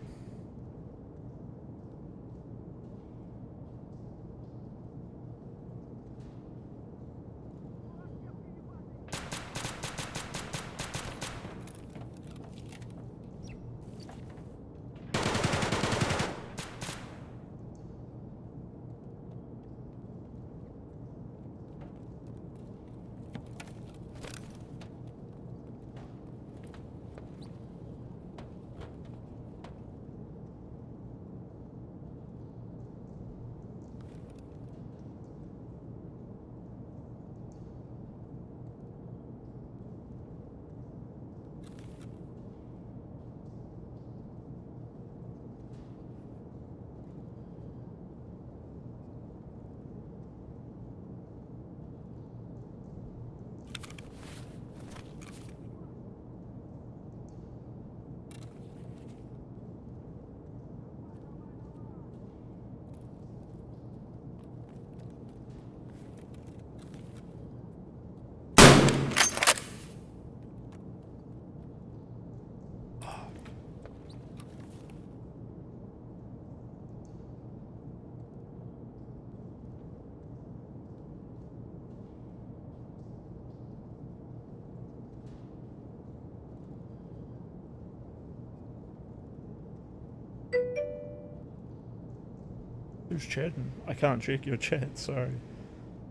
Who's chatting? I can't check your chat, sorry.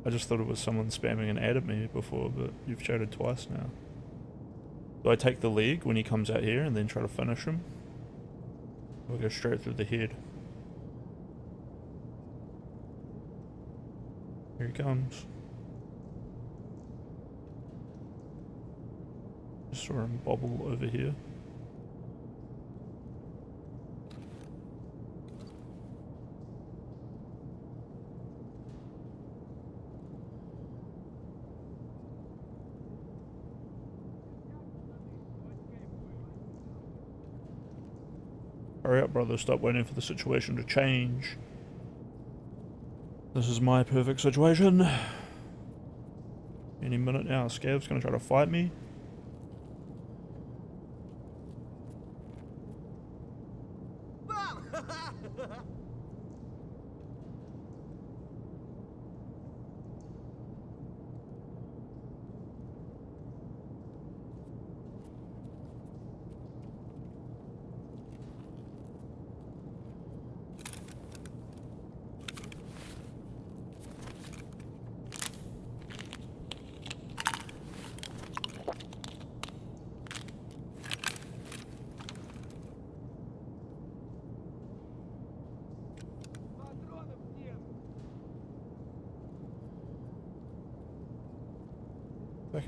I just thought it was someone spamming an ad at me before, but you've chatted twice now. Do I take the leg when he comes out here and then try to finish him? Or go straight through the head? Here he comes. Just saw him bobble over here. Hurry up, brother, stop waiting for the situation to change. This is my perfect situation. Any minute now, Scav's gonna try to fight me.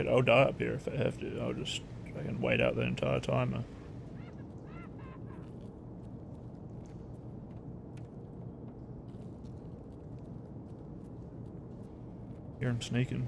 I'll die up here if I have to. I'll just fucking wait out the entire timer. Hear him sneaking.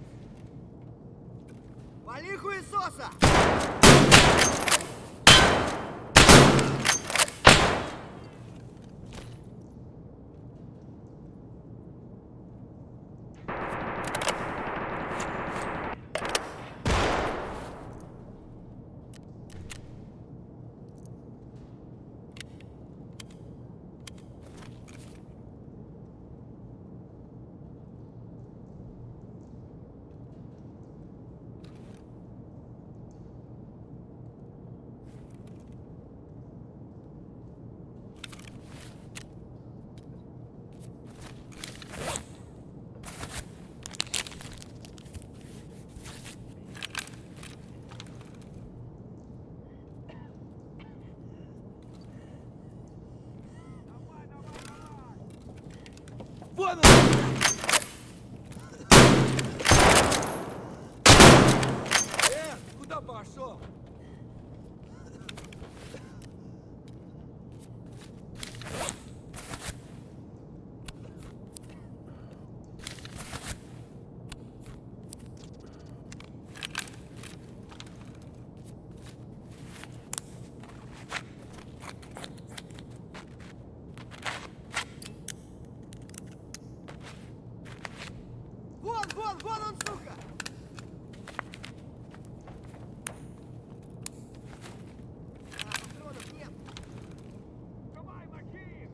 Вон он, сука! Патронов нет! Давай, мочи их!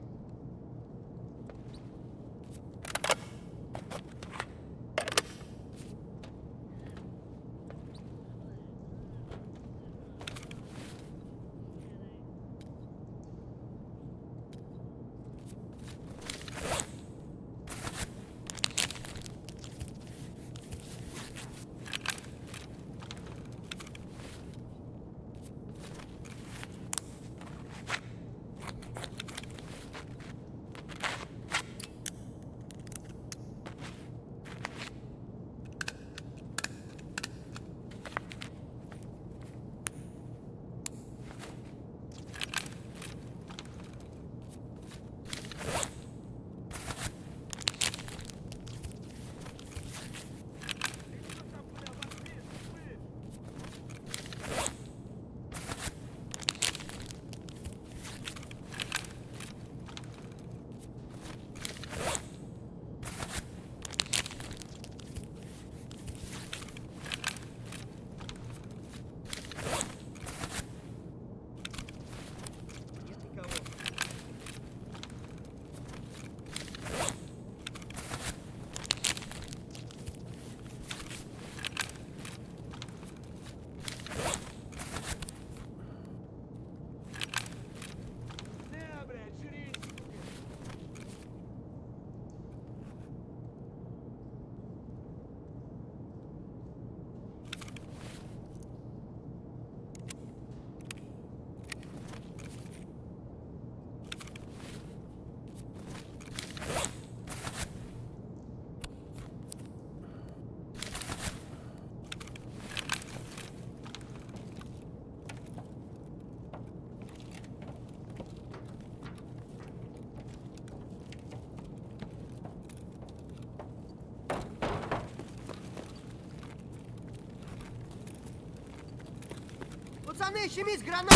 Пацаны, щемись, граната!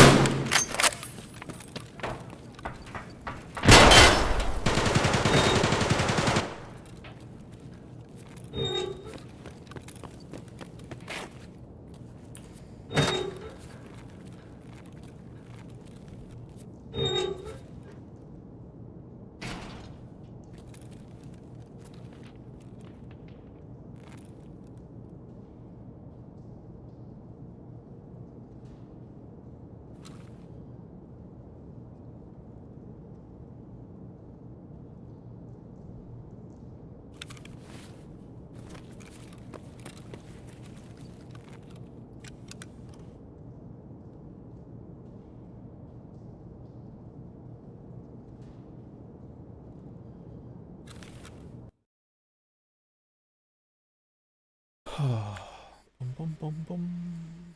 Bum, bum, bum, bum.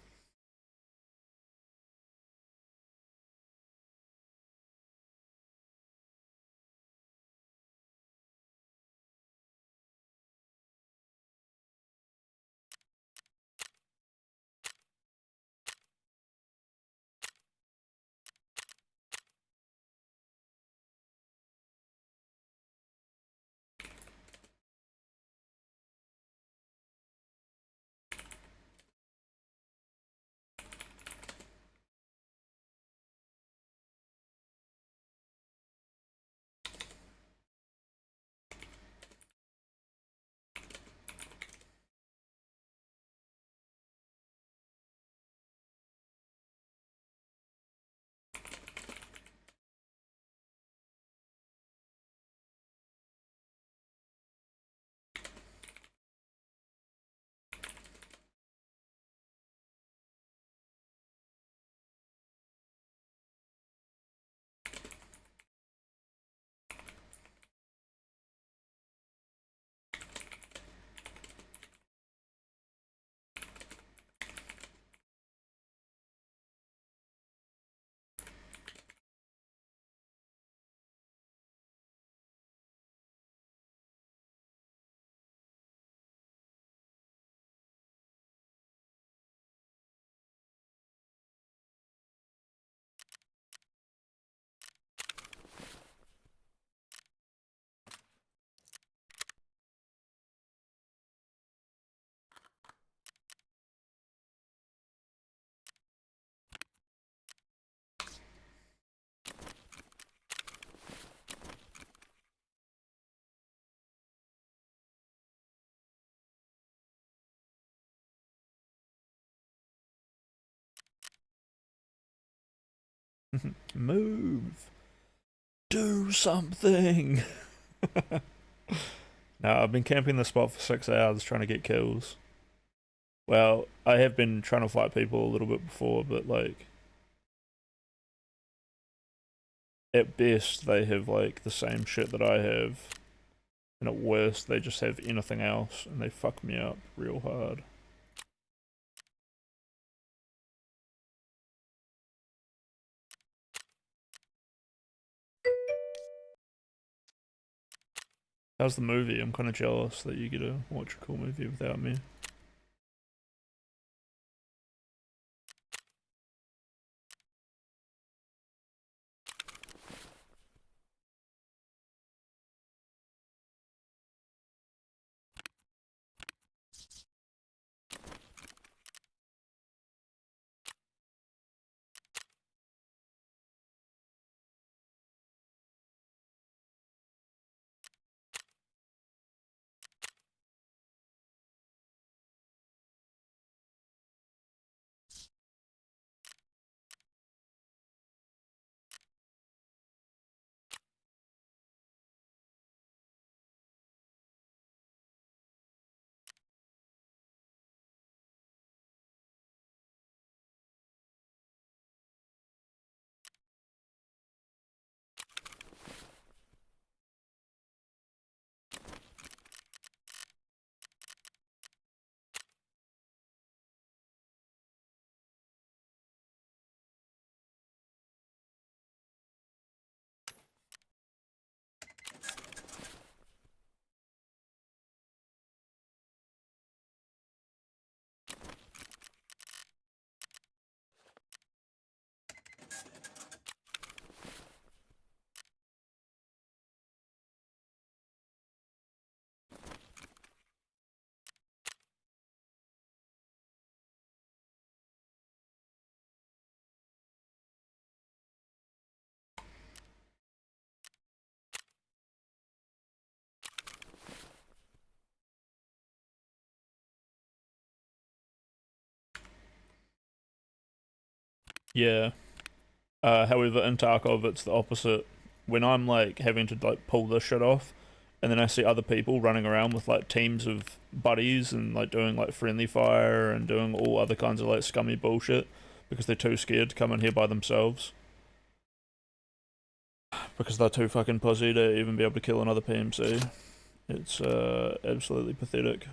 Move. Do something. No, I've been camping the spot for 6 hours trying to get kills. Well, I have been trying to fight people a little bit before, but like at best they have like the same shit that I have, and at worst they just have anything else and they fuck me up real hard. How's the movie? I'm kind of jealous that you get to watch a cool movie without me. Yeah. However, in Tarkov, it's the opposite. When I'm like having to like pull this shit off, and then I see other people running around with like teams of buddies and like doing like friendly fire and doing all other kinds of like scummy bullshit because they're too scared to come in here by themselves. Because they're too fucking pussy to even be able to kill another PMC. It's absolutely pathetic.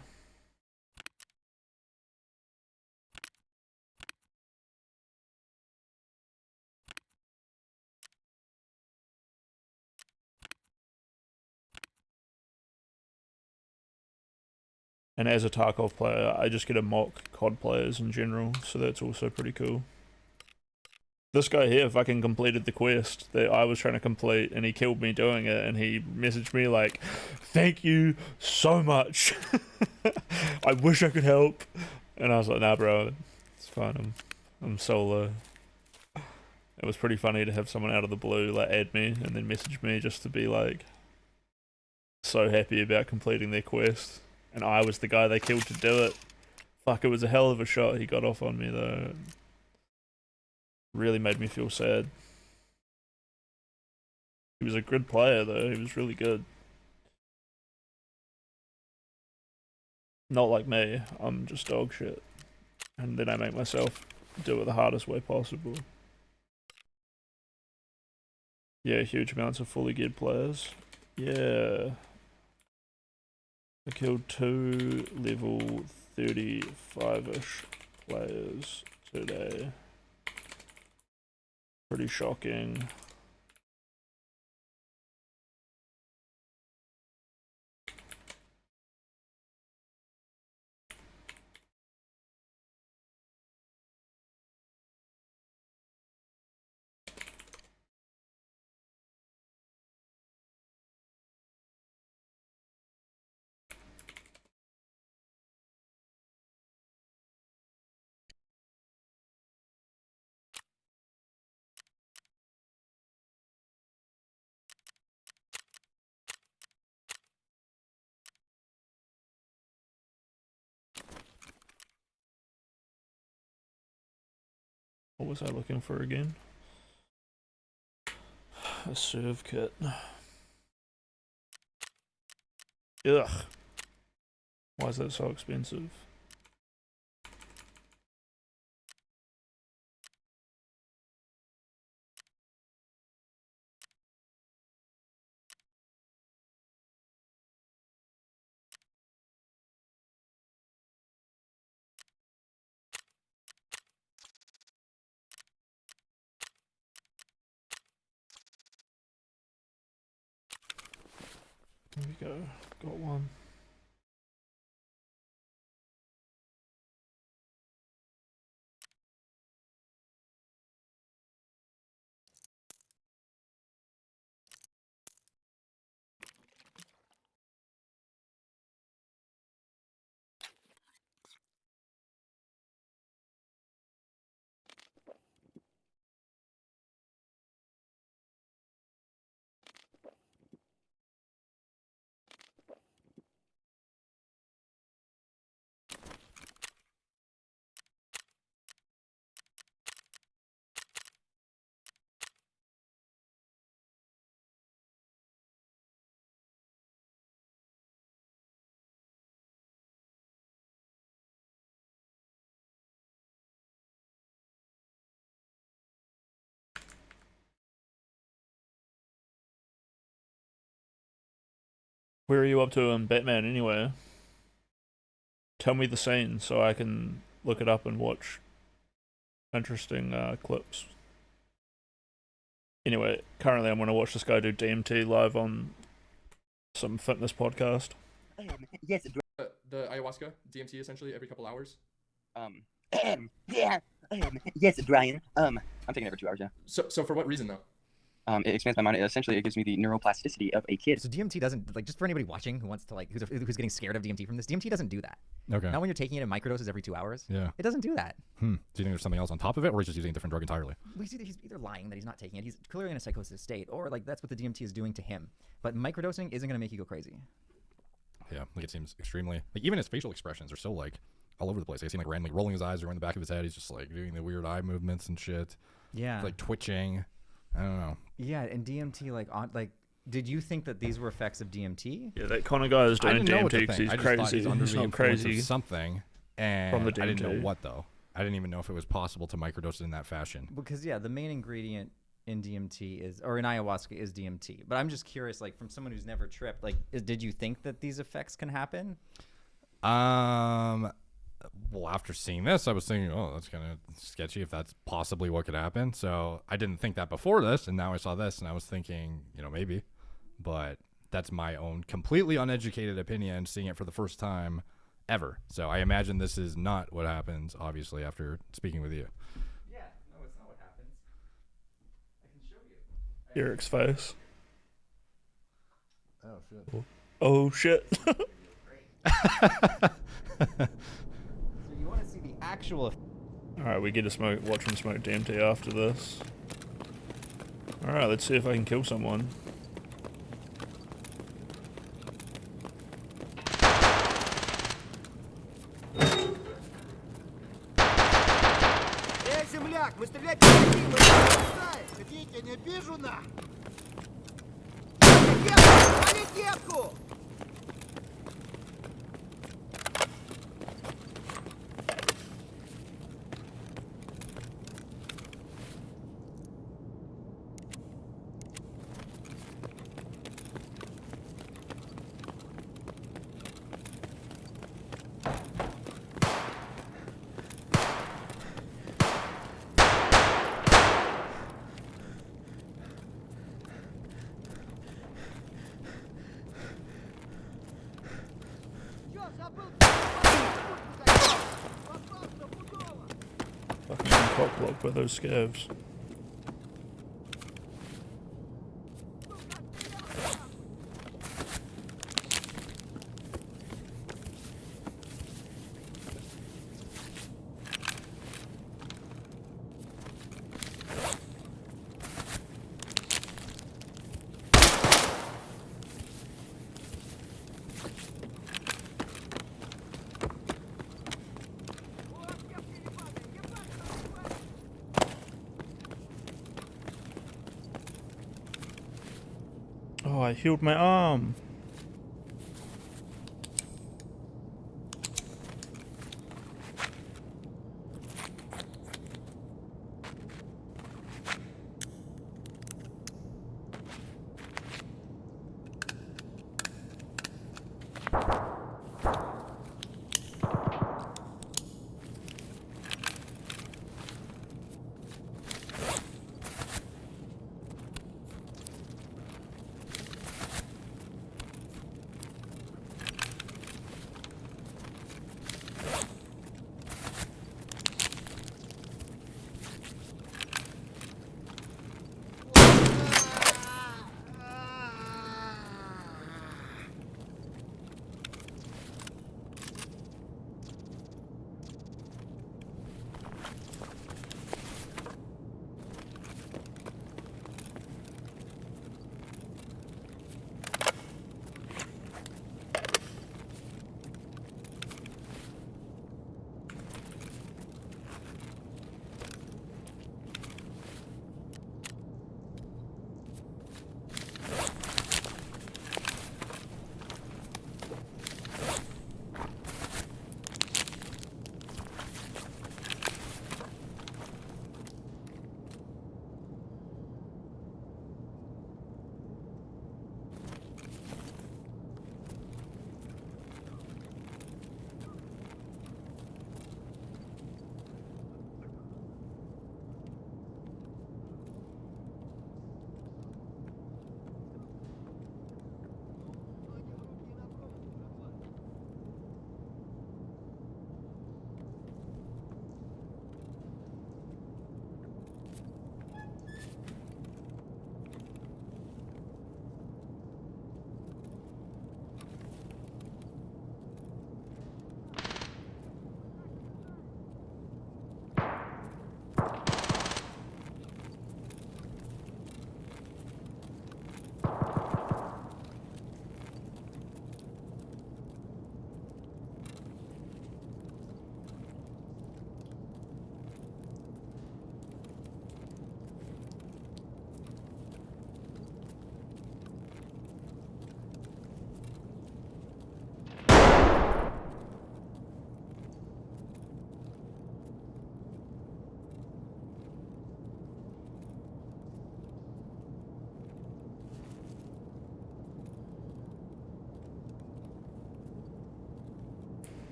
And as a Tarkov player, I just get to mock COD players in general, so that's also pretty cool. This guy here fucking completed the quest that I was trying to complete, and he killed me doing it, and he messaged me like, "Thank you so much. I wish I could help." And I was like, "Nah, bro, it's fine. I'm solo." It was pretty funny to have someone out of the blue like add me and then message me just to be like so happy about completing their quest, and I was the guy they killed to do it. Fuck, it was a hell of a shot he got off on me though. Really made me feel sad. He was a good player though, he was really good. Not like me, I'm just dog shit. And then I make myself do it the hardest way possible. Yeah, huge amounts of fully geared players. Yeah. I killed 2 level 35-ish players today. Pretty shocking. What was I looking for again? A serve kit. Ugh. Why is that so expensive? There we go. Got one. Where are you up to in Batman anyway? Tell me the scene so I can look it up and watch interesting clips. Anyway, currently I'm going to watch this guy do DMT live on some fitness podcast. Yes, the ayahuasca, DMT, essentially every couple hours. Yeah. Yes, Brian. I'm taking it every 2 hours. Yeah. So for what reason though? It expands my mind. Essentially, it gives me the neuroplasticity of a kid. So DMT doesn't, like, just for anybody watching who wants to, like, who's getting scared of DMT from this, DMT doesn't do that. Okay. Now when you're taking it in microdoses every 2 hours, yeah, it doesn't do that. Do you think there's something else on top of it, or he's just using a different drug entirely? He's either lying that he's not taking it, he's clearly in a psychosis state, or, like, that's what the DMT is doing to him. But microdosing isn't going to make you go crazy. Yeah, like, it seems extremely, like, even his facial expressions are so, like, all over the place. I see him, like, randomly rolling his eyes or in the back of his head. He's just, like, doing the weird eye movements and shit. Yeah. Like, twitching. I don't know. Yeah, and DMT, like, did you think that these were effects of DMT? Yeah, that kind of guy is doing DMT because he's crazy. He's not crazy. Something, and from the DMT. I didn't know what though. I didn't even know if it was possible to microdose it in that fashion. Because yeah, the main ingredient in DMT is, or in ayahuasca, is DMT. But I'm just curious, like, from someone who's never tripped, like, did you think that these effects can happen? Well, after seeing this, I was thinking, oh, that's kind of sketchy if that's possibly what could happen. So I didn't think that before this, and now I saw this, and I was thinking, maybe. But that's my own completely uneducated opinion, seeing it for the first time ever. So I imagine this is not what happens, obviously, after speaking with you. Yeah, no, it's not what happens. I can show you. Eric's face. Oh, shit. Oh, shit. So you want to see the actual... Alright, we get to watch him smoke DMT after this. Alright, let's see if I can kill someone. Земляк, мы стрелять не хотим, хотите, не обижу на! Вали детку! Fucking cockblock by those scavs. I healed my arm.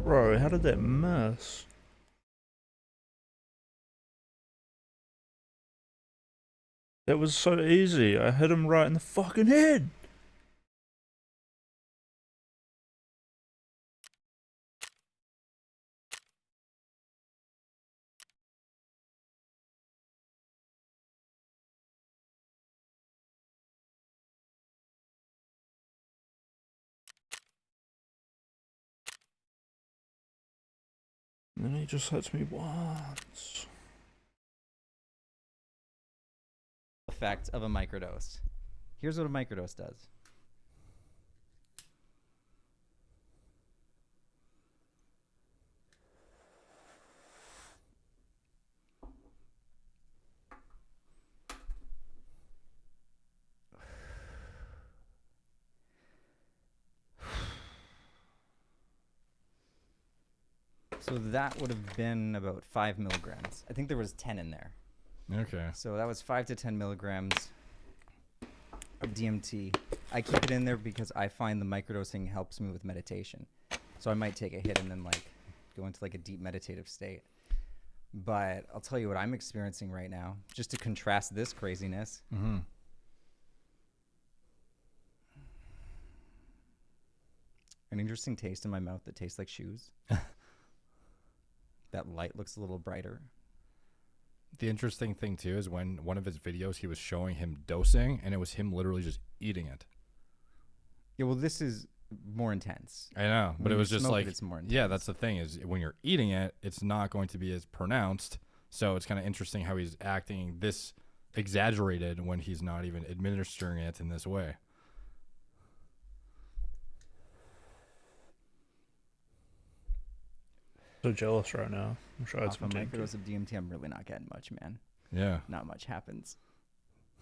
Bro, how did that miss? That was so easy. I hit him right in the fucking head. And then he just hits me once. Effect of a microdose. Here's what a microdose does. So that would have been about 5 milligrams. I think there was 10 in there. Okay. So that was 5 to 10 milligrams of DMT. I keep it in there because I find the microdosing helps me with meditation. So I might take a hit and then like go into like a deep meditative state. But I'll tell you what I'm experiencing right now, just to contrast this craziness. Mm-hmm. An interesting taste in my mouth that tastes like shoes. That light looks a little brighter. The interesting thing too is when one of his videos he was showing him dosing, and it was him literally just eating it. Yeah, well, this is more intense. I know, but it was just like, it's more intense. yeah, that's the thing is when you're eating it, it's not going to be as pronounced. So it's kind of interesting how he's acting this exaggerated when he's not even administering it in this way. So jealous right now. I'm sure it's Off a microdose of DMT, I'm really not getting much, man. Yeah. Not much happens.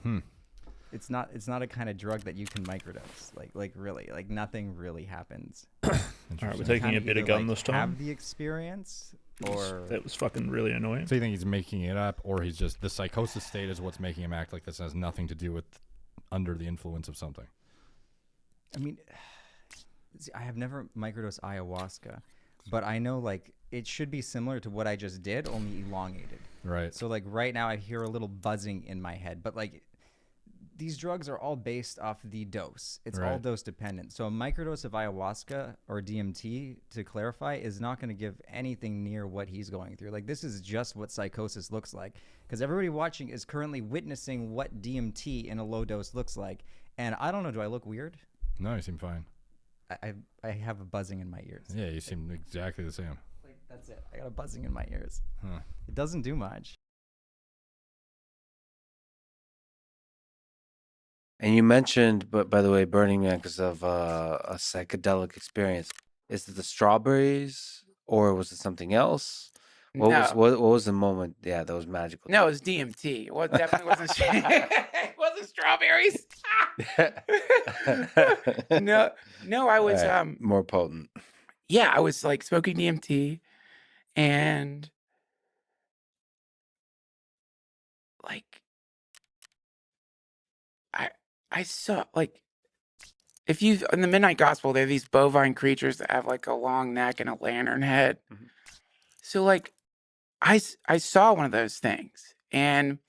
Hmm. It's not a kind of drug that you can microdose. Like really. Like nothing really happens. All right, we're taking a bit of gun this time. Have the experience or That was fucking really annoying. So you think he's making it up, or he's just the psychosis state is what's making him act like this has nothing to do with under the influence of something? I mean, see, I have never microdosed ayahuasca, but I know like it should be similar to what I just did, only elongated. Right. So like right now I hear a little buzzing in my head, but like these drugs are all based off the dose. It's all Right. dose dependent. So a microdose of ayahuasca or DMT, to clarify, is not going to give anything near what he's going through. Like this is just what psychosis looks like, because everybody watching is currently witnessing what DMT in a low dose looks like. And I don't know, do I look weird? No, you seem fine. I have a buzzing in my ears. Yeah, you seem exactly the same. Like that's it. I got a buzzing in my ears. Huh. It doesn't do much. And you mentioned, but by the way, Burning Man because of a psychedelic experience. Is it the strawberries or was it something else? What was No. what was the moment? Yeah, that was magical. No, it was DMT. It definitely wasn't. It wasn't strawberries. no, I was Alright, more potent. yeah, I was like smoking DMT, and like I saw like if you in the Midnight Gospel, there are these bovine creatures that have like a long neck and a lantern head. Mhm. So like I saw one of those things, and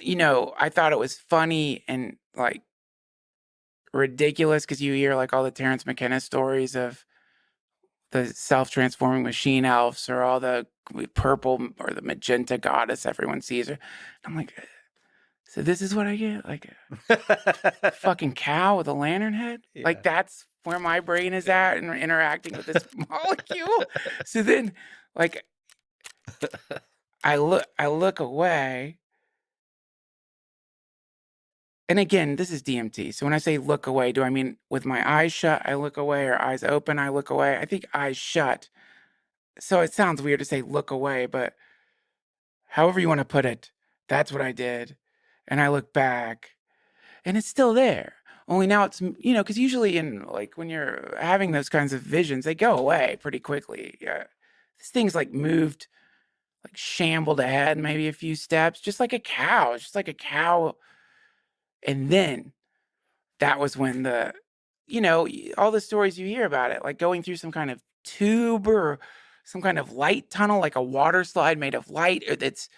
you know, I thought it was funny and like ridiculous because you hear like all the Terrence McKenna stories of the self-transforming machine elves or all the purple or the magenta goddess everyone sees her. I'm like, so this is what I get? Like a fucking cow with a lantern head? Yeah. Like that's where my brain is at and interacting with this molecule. So then like I look away. And again, this is DMT. So when I say look away, do I mean with my eyes shut, I look away, or eyes open, I look away? I think eyes shut. So it sounds weird to say look away, but however you want to put it, that's what I did. And I look back and it's still there. Only now it's, you know, because usually in like when you're having those kinds of visions, they go away pretty quickly. Yeah. This thing's like moved, like shambled ahead maybe a few steps, just like a cow. It's just like a cow. And then that was when you know, all the stories you hear about it, like going through some kind of tube or some kind of light tunnel, like a water slide made of light. It's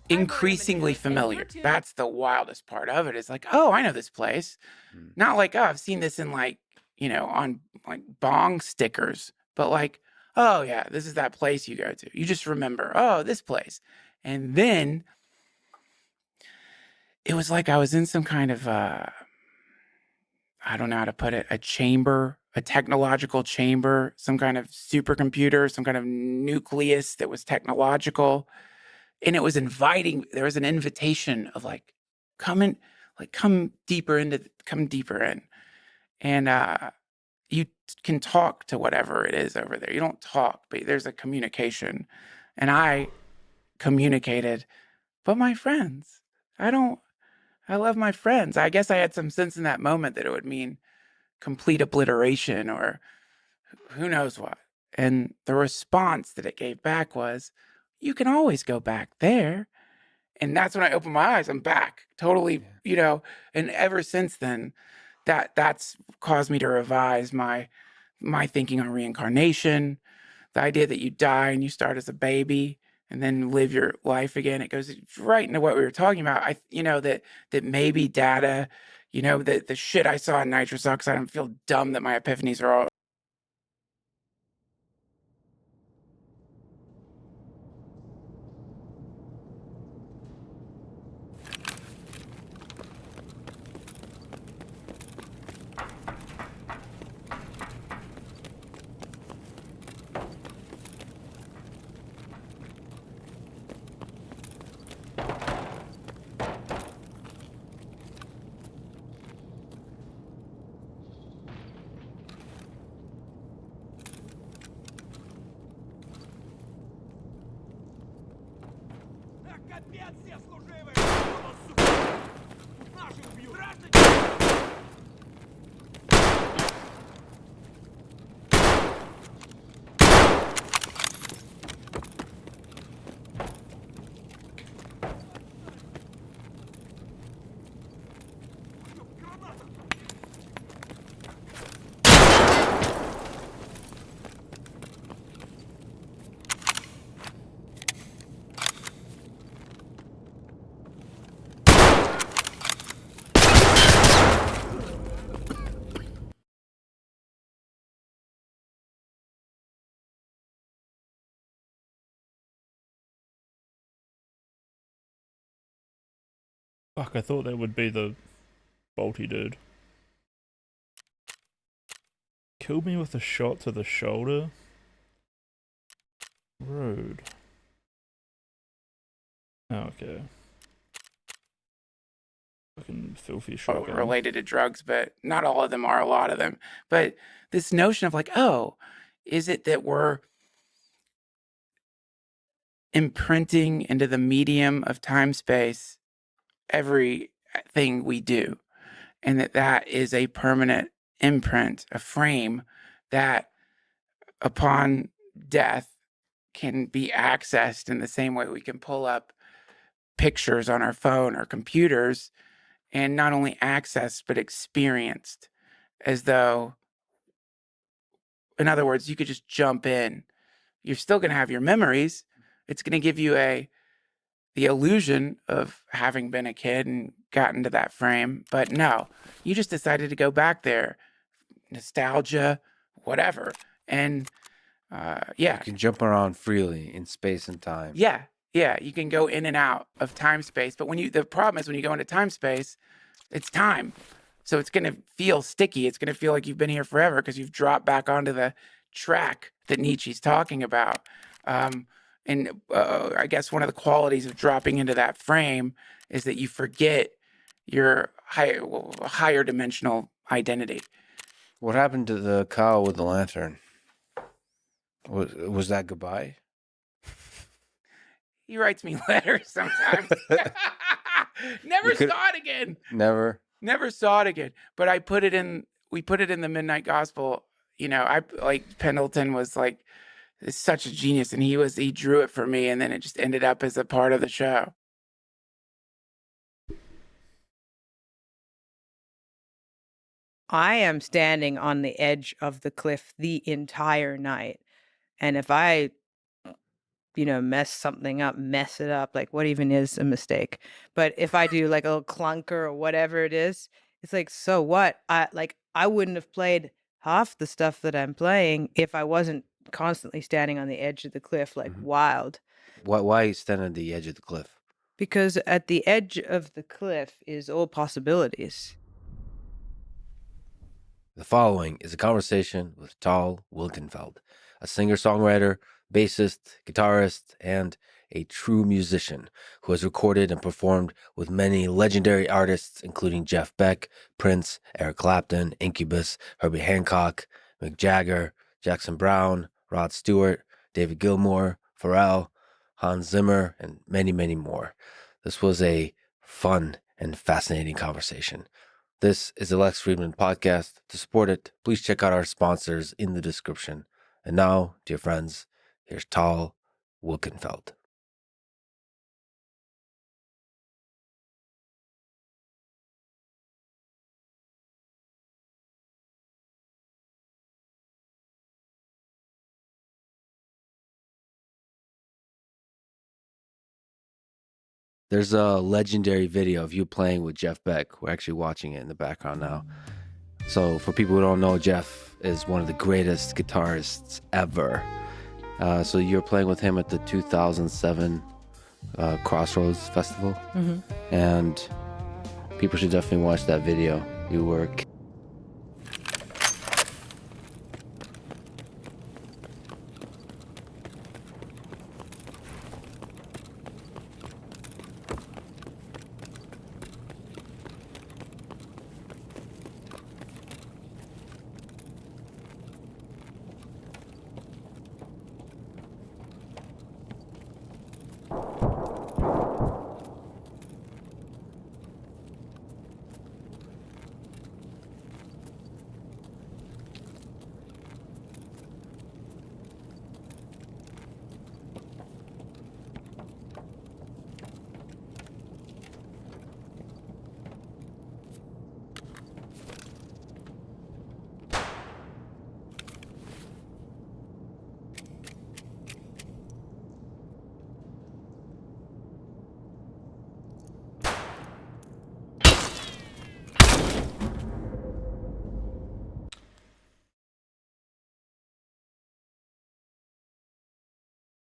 increasingly familiar. That's the wildest part of it. Is like, oh, I know this place. Not like, oh, I've seen this in like, you know, on like bong stickers, but like, oh yeah, this is that place you go to. You just remember, oh, this place. And then it was like I was in some kind of, I don't know how to put it, a chamber, a technological chamber, some kind of supercomputer, some kind of nucleus that was technological. And it was inviting, there was an invitation of like, come deeper in. And you can talk to whatever it is over there. You don't talk, but there's a communication. And I communicated, but my friends, I love my friends. I guess I had some sense in that moment that it would mean complete obliteration or who knows what. And the response that it gave back was, you can always go back there. And that's when I opened my eyes. I'm back totally, and ever since then, that's caused me to revise my thinking on reincarnation, the idea that you die and you start as a baby and then live your life again. It goes right into what we were talking about. That maybe data, that the shit I saw in nitrous oxide, I feel dumb that my epiphanies are all. Капец, все служивые! Сука! Наших бьют! Граждане! Fuck, I thought that would be the bolty dude. Killed me with a shot to the shoulder? Rude. Oh, okay. Fucking filthy shotgun. Related to drugs, but not all of them are, a lot of them. But this notion of like, oh, is it that we're imprinting into the medium of time space everything we do, and that is a permanent imprint, a frame that upon death can be accessed in the same way we can pull up pictures on our phone or computers, and not only accessed but experienced, as though, in other words, you could just jump in. You're still going to have your memories. It's going to give you the illusion of having been a kid and gotten to that frame. But no, you just decided to go back there. Nostalgia, whatever. And yeah. You can jump around freely in space and time. Yeah. Yeah. You can go in and out of time space. But the problem is when you go into time space, it's time. So it's going to feel sticky. It's going to feel like you've been here forever because you've dropped back onto the track that Nietzsche's talking about. And I guess one of the qualities of dropping into that frame is that you forget your higher dimensional identity. What happened to the cow with the lantern? Was that goodbye? He writes me letters sometimes. Never saw it again. Never saw it again. But we put it in the Midnight Gospel. I like Pendleton was like such a genius, and he drew it for me, and then it just ended up as a part of the show. I am standing on the edge of the cliff the entire night. And if I, mess it up, like what even is a mistake? But if I do like a little clunker or whatever it is, it's like, so what? I wouldn't have played half the stuff that I'm playing if I wasn't constantly standing on the edge of the cliff like wild. Why stand on the edge of the cliff? Because at the edge of the cliff is all possibilities. The following is a conversation with Tal Wilkenfeld, a singer-songwriter, bassist, guitarist, and a true musician who has recorded and performed with many legendary artists, including Jeff Beck, Prince, Eric Clapton, Incubus, Herbie Hancock, Mick Jagger, Jackson Browne, Rod Stewart, David Gilmour, Pharrell, Hans Zimmer, and many, many more. This was a fun and fascinating conversation. This is the Lex Friedman podcast. To support it, please check out our sponsors in the description. And now, dear friends, here's Tal Wilkenfeld. There's a legendary video of you playing with Jeff Beck. We're actually watching it in the background now. So for people who don't know, Jeff is one of the greatest guitarists ever. So you're playing with him at the 2007 Crossroads Festival. Mm-hmm. And people should definitely watch that video. You were...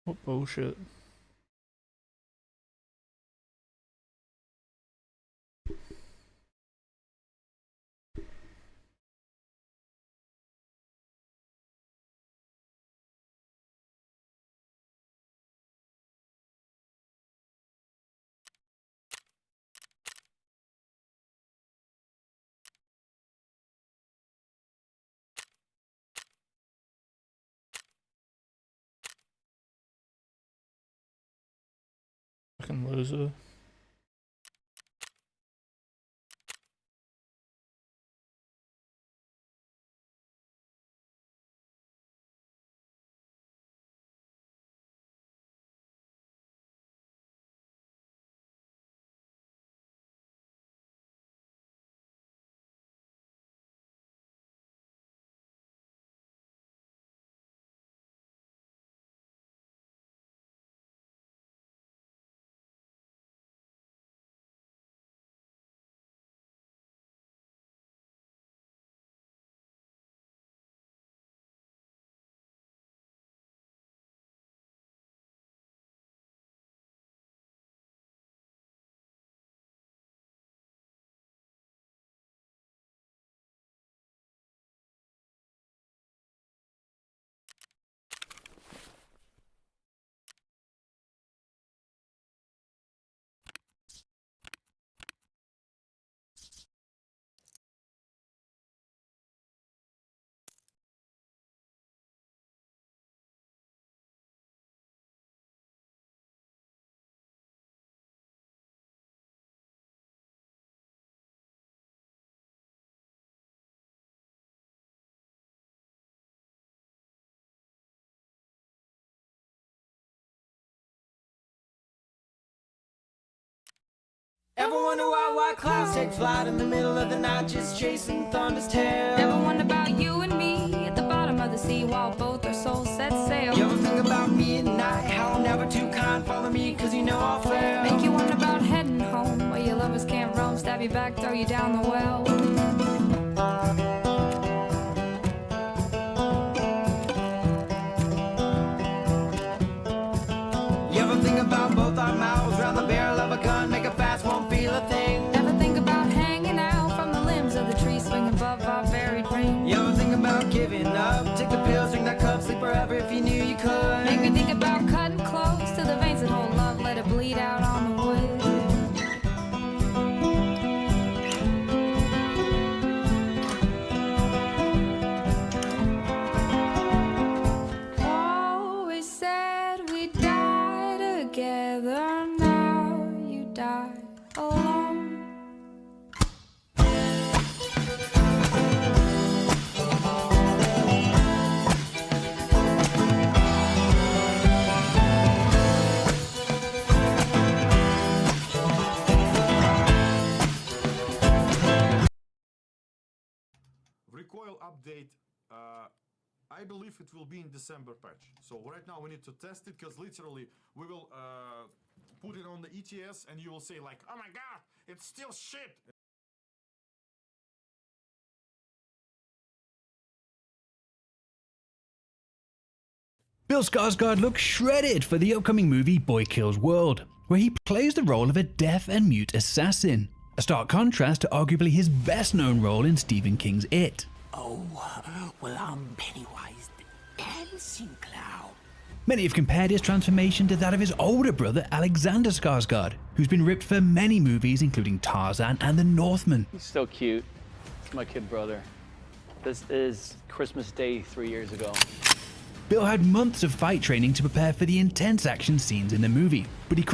What bullshit. Fucking loser. Ever wonder why white clouds take flight in the middle of the night, just chasing thunder's tail? Ever wonder about you and me at the bottom of the sea while both our souls set sail? You ever think about me at night, how I'm never too kind, follow me cause you know I'll fail? Make you wonder about heading home where your lovers can't roam, stab you back, throw you down the well. You ever think about both our mouths round the barrel of a gun, make a fast, won't feel a thing? Ever think about hanging out from the limbs of the tree, swing above our buried ring? You ever think about giving up, take the pills, drink that cup, sleep forever if you knew you could? Make me think about cutting close to the veins that hold love, let it bleed out on the wood. Always said we'd die together, now you die alone. spoil update, I believe it will be in December patch. So right now we need to test it because literally we will put it on the ETS and you will say like, oh my god, it's still shit. Bill Skarsgård looks shredded for the upcoming movie Boy Kills World, where he plays the role of a deaf and mute assassin. A stark contrast to arguably his best-known role in Stephen King's It. Oh, well, I'm Pennywise the Dancing Clown. Many have compared his transformation to that of his older brother Alexander Skarsgård, who's been ripped for many movies including Tarzan and The Northman. He's so cute. It's my kid brother. This is Christmas Day 3 years ago. Bill had months of fight training to prepare for the intense action scenes in the movie, but he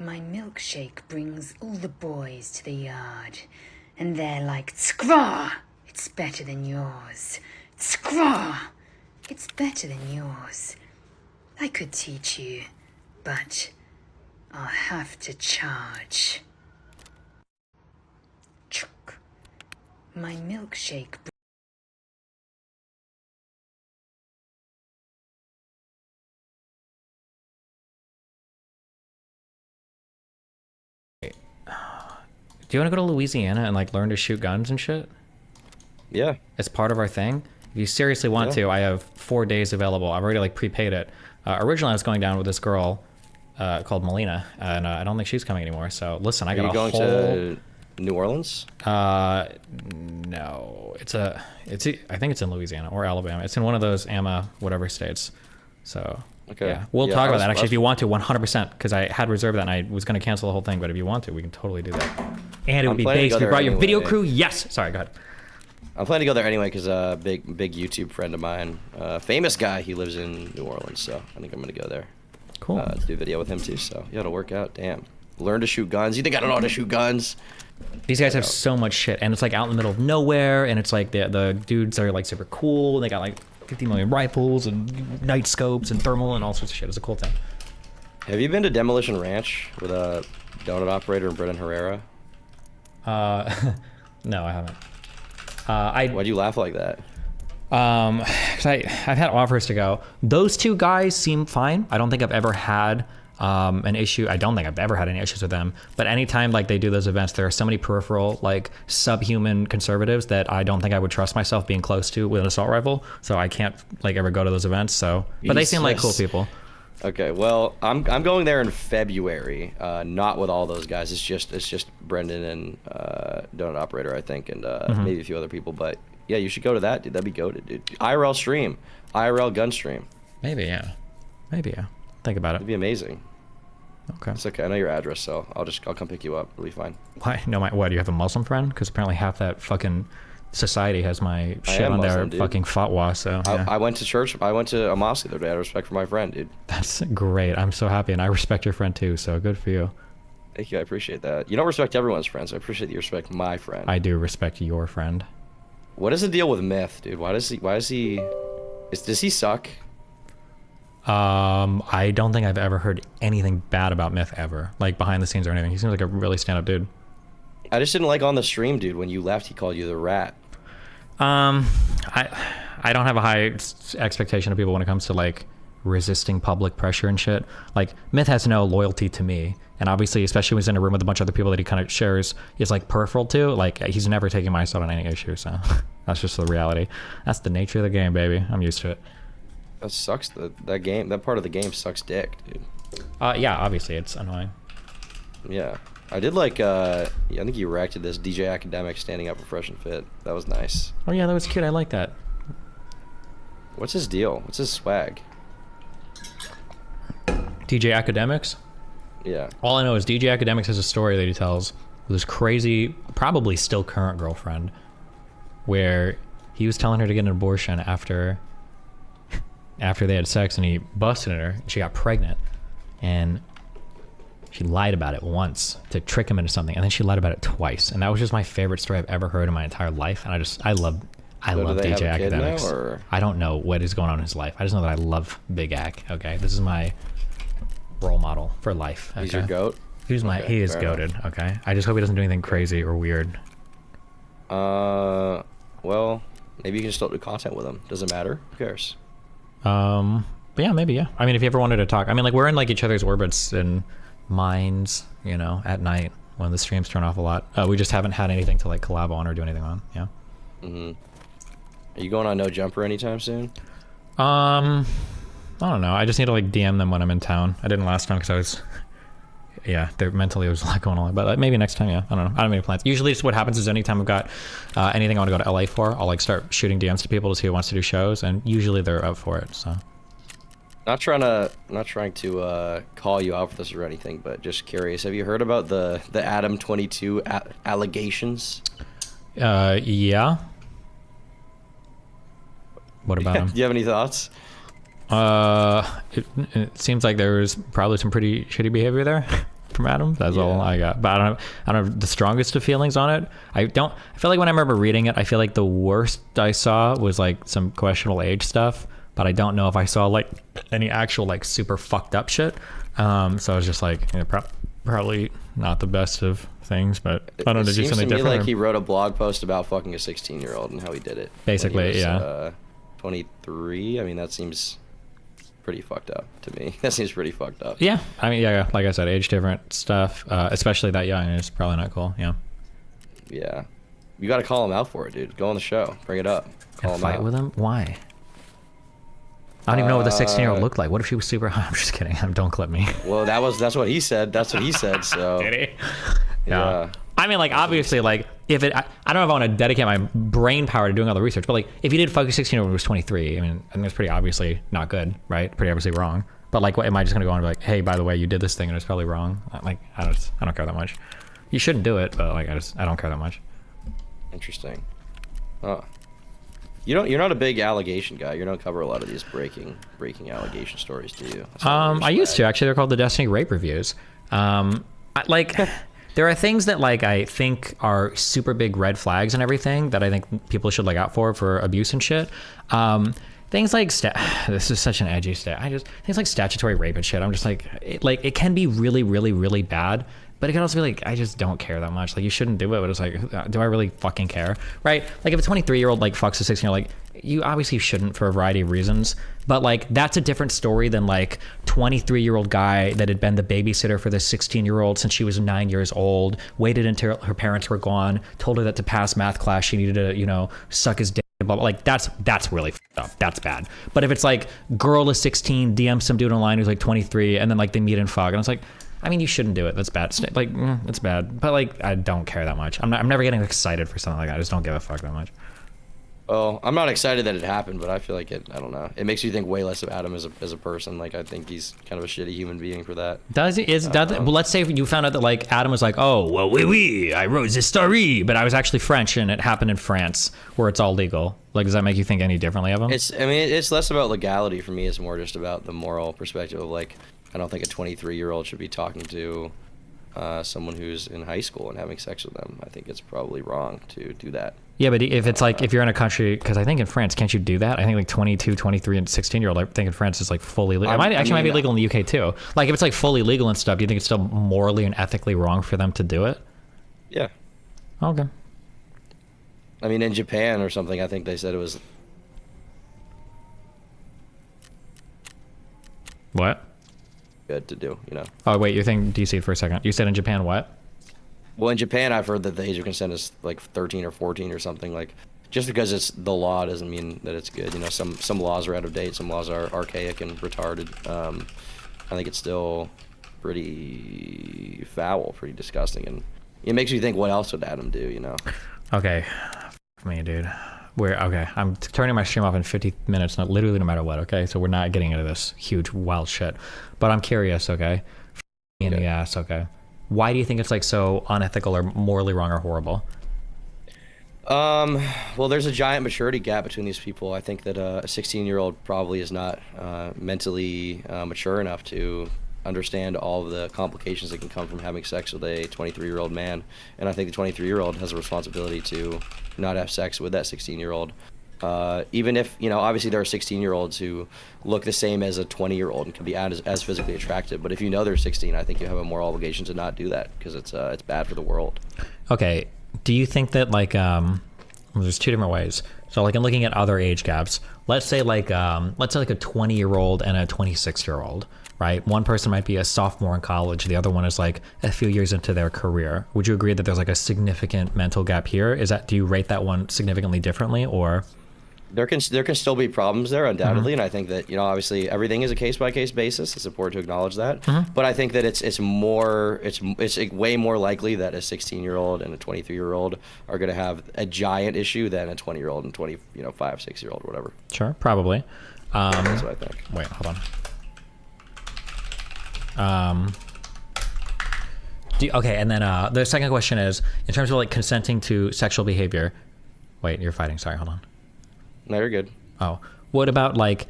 My milkshake brings all the boys to the yard, and they're like, "Scraw! It's better than yours. Scraw! It's better than yours. I could teach you, but I'll have to charge." Chuk. My milkshake. Do you want to go to Louisiana and like learn to shoot guns and shit? Yeah. As part of our thing? If you seriously want Yeah. to, I have 4 days available. I've already like prepaid it. Originally, I was going down with this girl called Melina, and I don't think she's coming anymore. So listen, I Are got you a going whole. to New Orleans? No, I think it's in Louisiana or Alabama. It's in one of those AMA whatever states. So Okay. yeah, we'll Yeah, talk I about was- that I actually was- if you want to, 100%. Because I had reserved that and I was going to cancel the whole thing. But if you want to, we can totally do that. And it would I'm be planning to based. go We there brought your video anyway. crew. Yes. Sorry. Go ahead. I'm planning to go there anyway because a big YouTube friend of mine, famous guy, he lives in New Orleans, so I think I'm gonna go there. Cool. To do video with him too. So yeah, it'll work out. Damn. Learn to shoot guns. You think I don't know how to shoot guns? These guys have so much shit, and it's like out in the middle of nowhere, and it's like the dudes are like super cool. They got like 50 million rifles and night scopes and thermal and all sorts of shit. It's a cool thing. Have you been to Demolition Ranch with a donut operator and Brendan Herrera? No, I haven't. Why'd you laugh like that? 'Cause I've had offers to go. Those two guys seem fine. I don't think I've ever had an issue. I don't think I've ever had any issues with them. But anytime like they do those events, there are so many peripheral like subhuman conservatives that I don't think I would trust myself being close to with an assault rifle. So I can't like ever go to those events. So, but they seem like cool Jesus. people. Okay, well, I'm going there in February. Not with all those guys. It's just Brendan and donut operator, I think, and Mhm. maybe a few other people. But yeah, you should go to that, dude. That'd be goated, dude. IRL stream, IRL gun stream. Maybe yeah. Think about it. It'd be amazing. Okay. It's okay. I know your address, so I'll come pick you up. It'll be fine. Why? No, what? Do you have a Muslim friend? Because apparently half that fucking society has my I shit am on their Muslim, dude. fucking fatwa. So yeah. I went to church. I went to a mosque the other day. Out of respect for my friend, dude. That's great. I'm so happy, and I respect your friend too. So good for you. Thank you. I appreciate that. You don't respect everyone's friends. I appreciate that you respect my friend. I do respect your friend. What is the deal with Myth, dude? Does he suck? I don't think I've ever heard anything bad about Myth ever, like behind the scenes or anything. He seems like a really stand-up dude. I just didn't like on the stream, dude. When you left, he called you the rat. I don't have a high expectation of people when it comes to like resisting public pressure and shit. Like Myth has no loyalty to me, and obviously, especially when he's in a room with a bunch of other people that he kind of shares is like peripheral to. Like he's never taking my side on any issue. So that's just the reality. That's the nature of the game, baby. I'm used to it. That sucks. That part of the game sucks dick, dude. Yeah, obviously it's annoying. Yeah, I did like. I think you reacted this DJ Academic standing up for Fresh and Fit. That was nice. Oh yeah, that was cute. I like that. What's his deal? What's his swag? DJ Academics. Yeah. All I know is DJ Academics has a story that he tells with his crazy, probably still current girlfriend, where he was telling her to get an abortion after they had sex, and he busted her. She got pregnant, and she lied about it once to trick him into something, and then she lied about it twice. And that was just my favorite story I've ever heard in my entire life. And I love do they have DJ a kid now, Academics. or? I don't know what is going on in his life. I just know that I love Big Ac. Okay, this is my role model for life. Okay? He's your goat? He is fair enough. goated. Okay, I just hope he doesn't do anything crazy or weird. Well, maybe you can still do content with him. Doesn't matter. Who cares? But yeah, maybe, yeah. I mean, if you ever wanted to talk, I mean, like, we're in like each other's orbits and minds, you know, at night when the streams turn off a lot. We just haven't had anything to like collab on or do anything on. Yeah. Are you going on No Jumper anytime soon? I don't know. I just need to like DM them when I'm in town. I didn't last time because I was, yeah, there mentally there was a lot going on. But like, maybe next time, yeah. I don't know. I don't have any plans. Usually, just what happens is anytime I've got anything I want to go to LA for, I'll like start shooting DMs to people to see who wants to do shows, and usually they're up for it. So. Not trying to call you out for this or anything, but just curious. Have you heard about the Adam 22 allegations? Yeah. What about him? Do you have any thoughts? It seems like there was probably some pretty shitty behavior there. from Adam. That's all I got. But I don't have the strongest of feelings on it. I feel like when I remember reading it, I feel like the worst I saw was like some questionable age stuff. But I don't know if I saw like any actual like super fucked up shit. So I was just like, probably not the best of things, but I don't know, do something different. It seems to me like he wrote a blog post about fucking a 16-year-old and how he did it. Basically, he was, 23. I mean, that seems pretty fucked up to me. That seems pretty fucked up. Yeah, I mean, yeah, like I said, age different stuff, especially that young, is probably not cool. Yeah. Yeah, you got to call him out for it, dude. Go on the show, bring it up, call him fight out. with him. Why? I don't even know what the 16-year-old looked like. What if she was super hot? I'm just kidding. Don't clip me. Well, that's what he said. That's what he said. So. Did he? Yeah. I mean, like, obviously, like, if it, I don't know if I want to dedicate my brain power to doing all the research, but like, if you did fuck a 16-year-old who was 23, I mean, that's pretty obviously not good, right? Pretty obviously wrong. But like, what am I just gonna go on and be like, hey, by the way, you did this thing and it's probably wrong? Like, I don't care that much. You shouldn't do it, but like, I don't care that much. Interesting. Oh. You're not a big allegation guy. You don't cover a lot of these breaking allegation stories, do you? I used to, actually. They're called the Destiny Rape Reviews. There are things that like I think are super big red flags and everything that I think people should look out for abuse and shit. Things like this is such an edgy stat. Things like statutory rape and shit. I'm just like it can be really, really, really bad. But it can also be like, I just don't care that much. Like, you shouldn't do it, but it's like, do I really fucking care? Right? Like, if a 23-year-old, like, fucks a 16-year-old, like, you obviously shouldn't for a variety of reasons. But, like, that's a different story than, like, 23-year-old guy that had been the babysitter for this 16-year-old since she was 9 years old, waited until her parents were gone, told her that to pass math class she needed to, you know, suck his dick. Blah, blah. Like, that's really fucked up. That's bad. But if it's, like, girl is 16, DM some dude online who's, like, 23, and then, like, they meet and fuck, and it's like, I mean, you shouldn't do it. That's bad. Like, it's bad. But like, I don't care that much. I'm never getting excited for something like that. I just don't give a fuck that much. Well, I'm not excited that it happened, but I feel like I don't know. It makes you think way less of Adam as a person. Like, I think he's kind of a shitty human being for that. Does he? Well, let's say you found out that like Adam was like, oh, well, oui, I wrote this story, but I was actually French and it happened in France where it's all legal. Like, does that make you think any differently of him? It's less about legality for me. It's more just about the moral perspective of like, I don't think a 23-year-old should be talking to someone who's in high school and having sex with them. I think it's probably wrong to do that. Yeah, but if it's like, if you're in a country, because I think in France, can't you do that? I think like 22, 23, and 16-year-old, I think in France is like fully legal. It might be legal in the UK too. Like if it's like fully legal and stuff, do you think it's still morally and ethically wrong for them to do it? Yeah. Okay. I mean, in Japan or something, I think they said it was... What? Good to do, you know. Oh wait, you're thinking DC for a second. You said in Japan what? Well, in Japan, I've heard that the age of consent is like 13 or 14 or something. Like, just because it's the law doesn't mean that it's good. You know, some laws are out of date, some laws are archaic and retarded. I think it's still pretty foul, pretty disgusting, and it makes you think, what else would Adam do? You know? Okay, F me, dude. Okay, I'm turning my stream off in 50 minutes, literally no matter what, okay? So we're not getting into this huge, wild shit. But I'm curious, okay? In the ass, okay? Why do you think it's like so unethical or morally wrong or horrible? Well, there's a giant maturity gap between these people. I think that a 16-year-old probably is not mentally mature enough to understand all of the complications that can come from having sex with a 23-year-old man. And I think the 23-year-old has a responsibility to not have sex with that 16-year-old. Even if, you know, obviously there are 16-year-olds who look the same as a 20-year-old and can be as physically attractive. But if you know they're 16, I think you have a moral obligation to not do that because it's bad for the world. Okay. Do you think that like, there's two different ways. So like in looking at other age gaps, let's say like a 20-year-old and a 26-year-old, right? One person might be a sophomore in college. The other one is like a few years into their career. Would you agree that there's like a significant mental gap here? Do you rate that one significantly differently or? There can still be problems there, undoubtedly, and I think that, you know, obviously everything is a case-by-case basis. It's important to acknowledge that, but I think that it's way more likely that a 16-year-old and a 23-year-old are going to have a giant issue than a 20-year-old and 5, 6-year-old, whatever. Sure, probably. That's what I think. Wait, hold on. Okay, and then the second question is, in terms of like consenting to sexual behavior. Wait, you're fighting. Sorry, hold on. No, you're good. Oh, what about like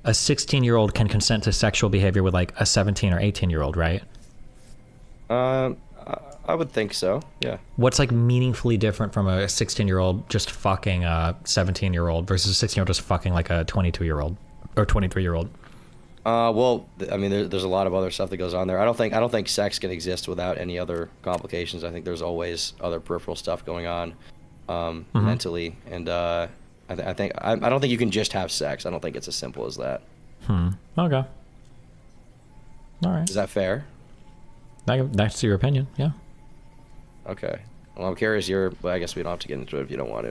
a 16-year-old can consent to sexual behavior with like a 17 or 18-year-old, right? I would think so. Yeah. What's like meaningfully different from a 16-year-old just fucking a 17-year-old versus a 16-year-old just fucking like a 22-year-old or 23-year-old? Well, I mean, there's a lot of other stuff that goes on there. I don't think sex can exist without any other complications. I think there's always other peripheral stuff going on, mentally, and I don't think you can just have sex. I don't think it's as simple as that. Okay. All right. Is that fair? That's your opinion, yeah. Okay. Well, I'm curious. But I guess we don't have to get into it if you don't want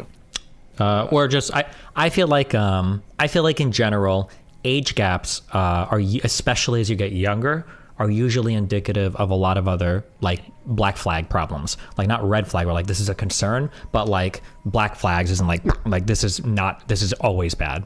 to. Or just I feel like in general, age gaps are, especially as you get younger, are usually indicative of a lot of other like black flag problems. Like not red flag where like this is a concern, but like black flags isn't like this is always bad.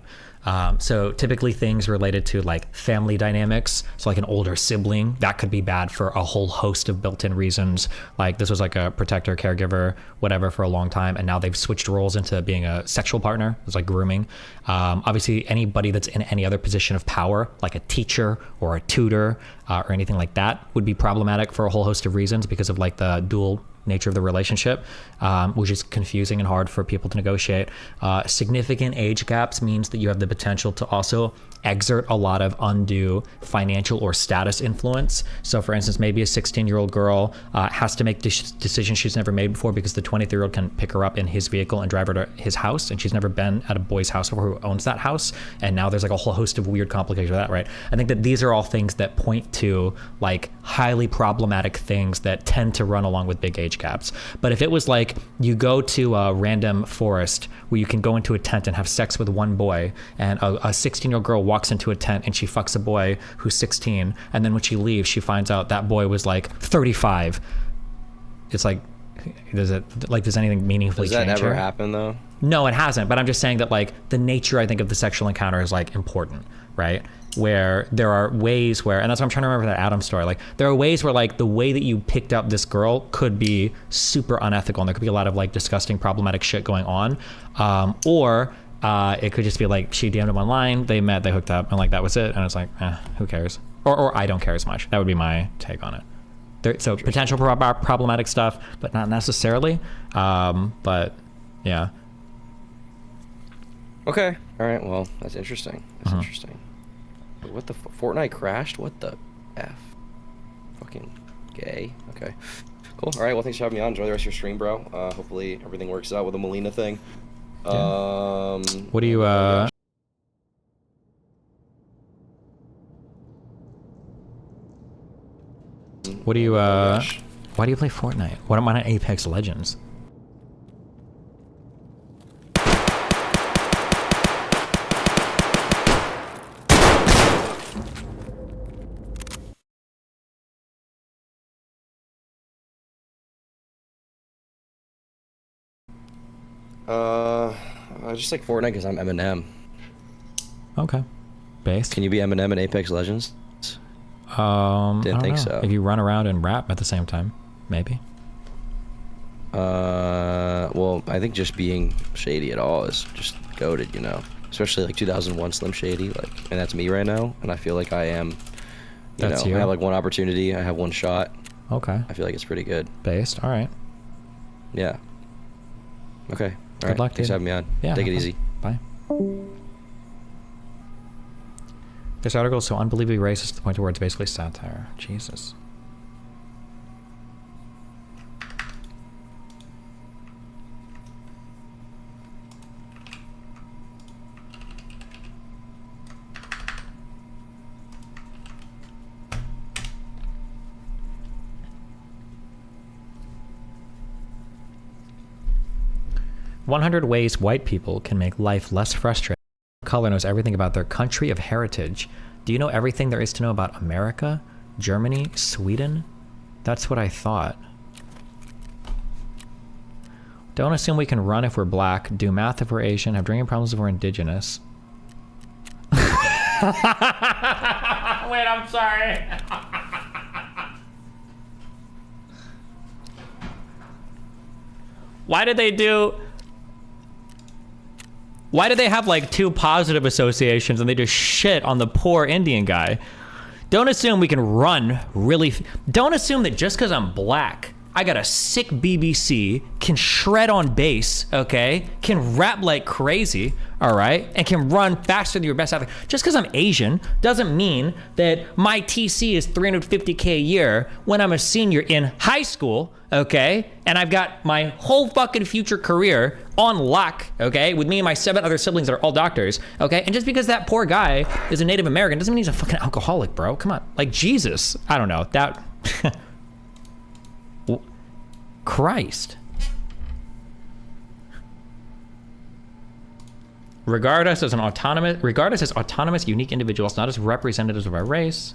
So typically things related to like family dynamics, so like an older sibling, that could be bad for a whole host of built-in reasons. Like this was like a protector, caregiver, whatever for a long time, and now they've switched roles into being a sexual partner. It's like grooming. Obviously anybody that's in any other position of power, like a teacher or a tutor or anything like that, would be problematic for a whole host of reasons because of like the dual nature of the relationship, which is confusing and hard for people to negotiate. Significant age gaps means that you have the potential to also exert a lot of undue financial or status influence. So for instance, maybe a 16-year-old girl has to make decisions she's never made before because the 23-year-old can pick her up in his vehicle and drive her to his house, and she's never been at a boy's house before who owns that house, and now there's like a whole host of weird complications with that, right? I think that these are all things that point to like highly problematic things that tend to run along with big age gaps. But if it was like you go to a random forest where you can go into a tent and have sex with one boy, and a 16-year-old girl walks into a tent and she fucks a boy who's 16, and then when she leaves she finds out that boy was like 35, it's like, does anything meaningfully change? Does that ever happen though? No, it hasn't, but I'm just saying that like the nature, I think, of the sexual encounter is like important, right? Where there are ways where, and that's what I'm trying to remember that Adam story, like there are ways where like the way that you picked up this girl could be super unethical, and there could be a lot of like disgusting problematic shit going on, or it could just be like she DM'd him online, they met, they hooked up, and like that was it, and it's like, who cares? Or I don't care as much. That would be my take on it. So potential problematic stuff, but not necessarily. But yeah. Okay. All right. Well, that's interesting. That's interesting. What the Fortnite crashed? What the F? Fucking gay. Okay. Cool. All right. Well, thanks for having me on. Enjoy the rest of your stream, bro. Hopefully everything works out with the Molina thing. Yeah. What do you why do you play Fortnite? Why am I not Apex Legends? I just like Fortnite because I'm Eminem. Okay. Based. Can you be Eminem in Apex Legends? Didn't think know. so. If you run around and rap at the same time, maybe. Well, I think just being shady at all is just goated, you know. Especially like 2001 Slim Shady, like, and that's me right now. And I feel like I am. That's I you. have like one opportunity. I have one shot. Okay. I feel like it's pretty good. Based. All right. Yeah. Okay. All Good right. luck, Thanks for dude. having me on. Yeah. Take it have easy. fun. Bye. This article is so unbelievably racist to the point where it's basically satire. Jesus. "100 ways white people can make life less frustrating." Color knows everything about their country of heritage. Do you know everything there is to know about America, Germany, Sweden? That's what I thought. Don't assume we can run if we're black, do math if we're Asian, have drinking problems if we're indigenous. Wait, I'm sorry. Why did they have like two positive associations and they just shit on the poor Indian guy? Don't assume we can run really. Don't assume that just because I'm black, I got a sick BBC, can shred on bass, okay? Can rap like crazy, all right? And can run faster than your best athlete. Just because I'm Asian doesn't mean that my TC is $350K a year when I'm a senior in high school, okay? And I've got my whole fucking future career on lock, okay? With me and my 7 other siblings that are all doctors, okay? And just because that poor guy is a Native American doesn't mean he's a fucking alcoholic, bro. Come on. Like, Jesus. I don't know. That... Christ. Regard us as autonomous, unique individuals, not as representatives of our race.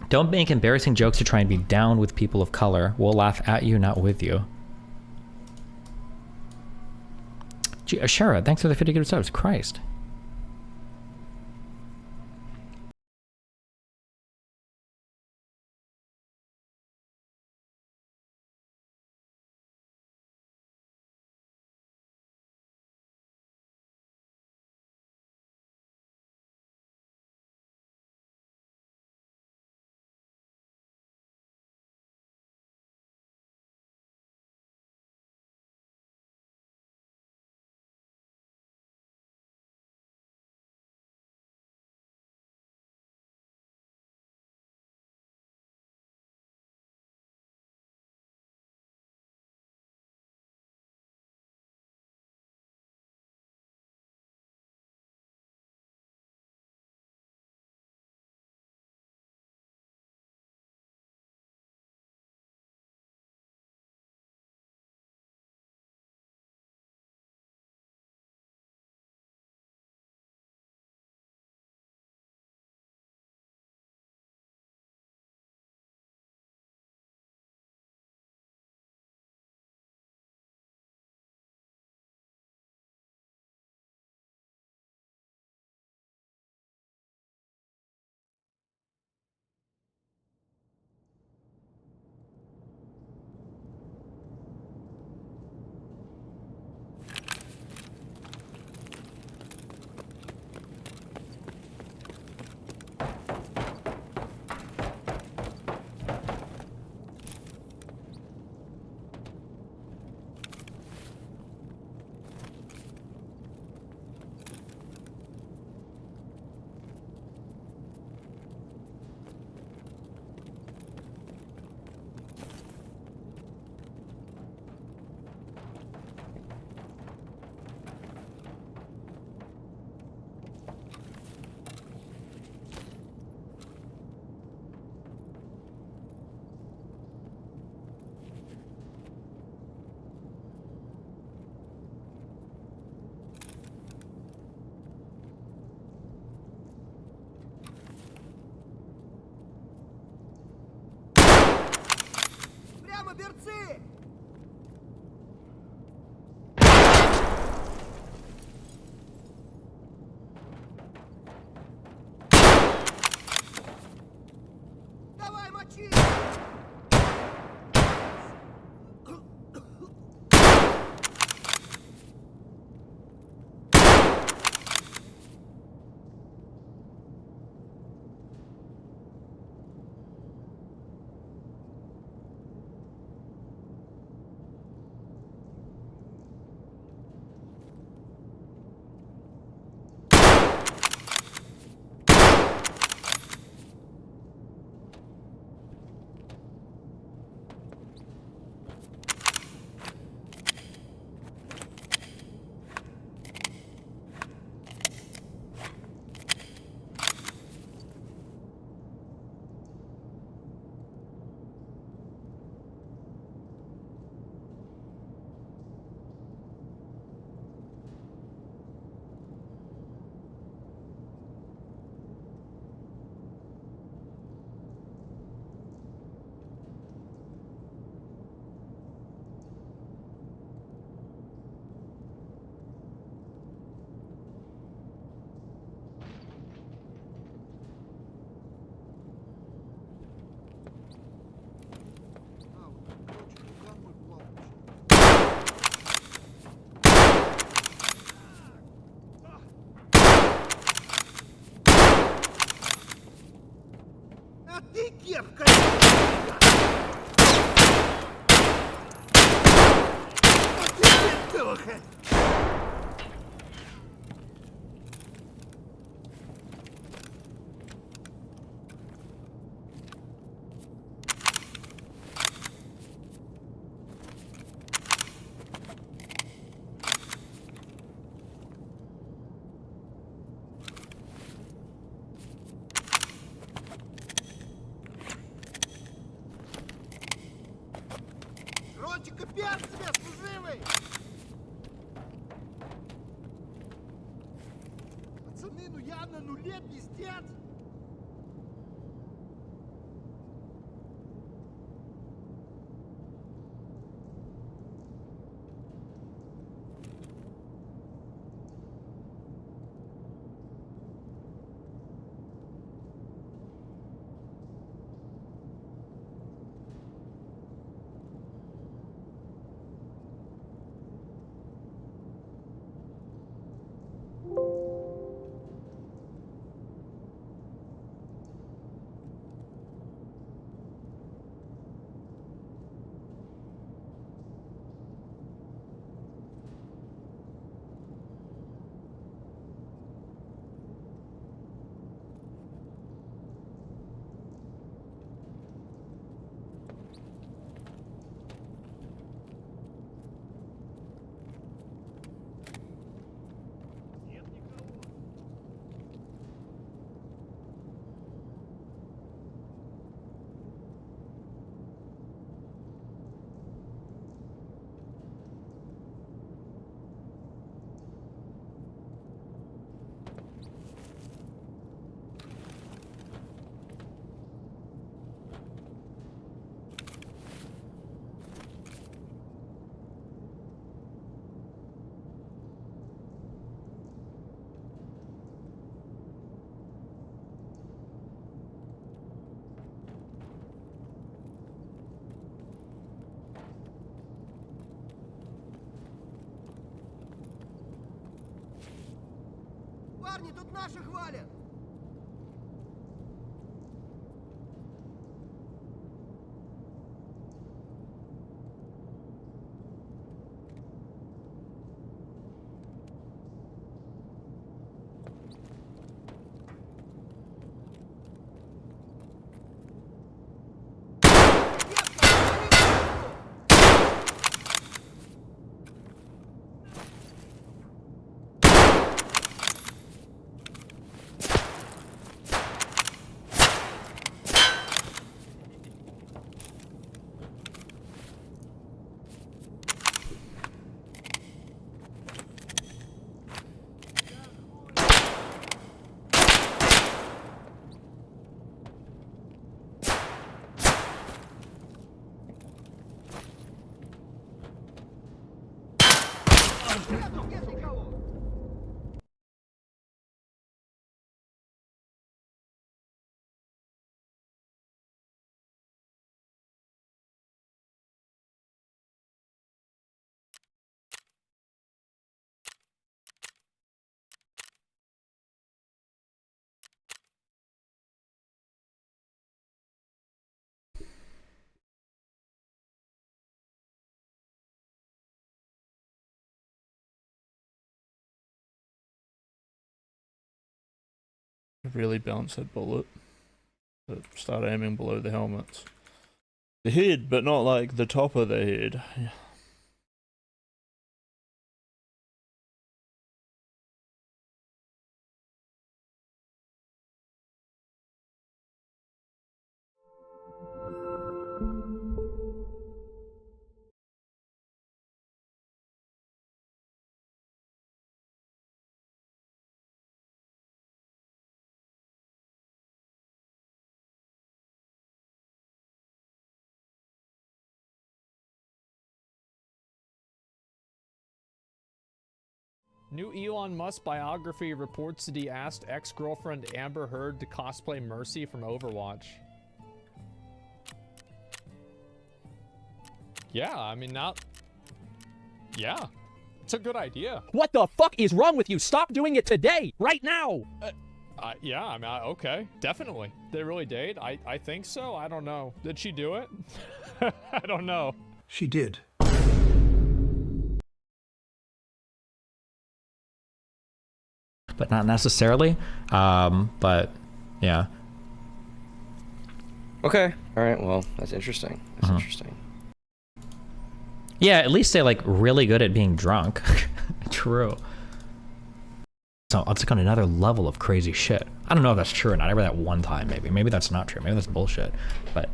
Don't make embarrassing jokes to try and be down with people of color. We'll laugh at you, not with you. Gee, Ashara, thanks for the 50 good subs. Christ. А ты кепка! Ротика, пять тебя, служивый! Пацаны, ну я на нуле, пиздец! Парни, тут наших валят! Нет никого! Really bounce that bullet. But start aiming below the helmets. The head, but not like the top of the head. Yeah. New Elon Musk biography reports that he asked ex-girlfriend Amber Heard to cosplay Mercy from Overwatch. Yeah, I mean, yeah, it's a good idea. What the fuck is wrong with you? Stop doing it today! Right now! Yeah, I mean, okay, definitely. They really date? I think so. I don't know. Did she do it? I don't know. She did. But not necessarily. But yeah. Okay. All right. Well, that's interesting. That's interesting. Yeah, at least they're like really good at being drunk. True. So it's like on another level of crazy shit. I don't know if that's true or not. I read that one time, maybe. Maybe that's not true. Maybe that's bullshit. But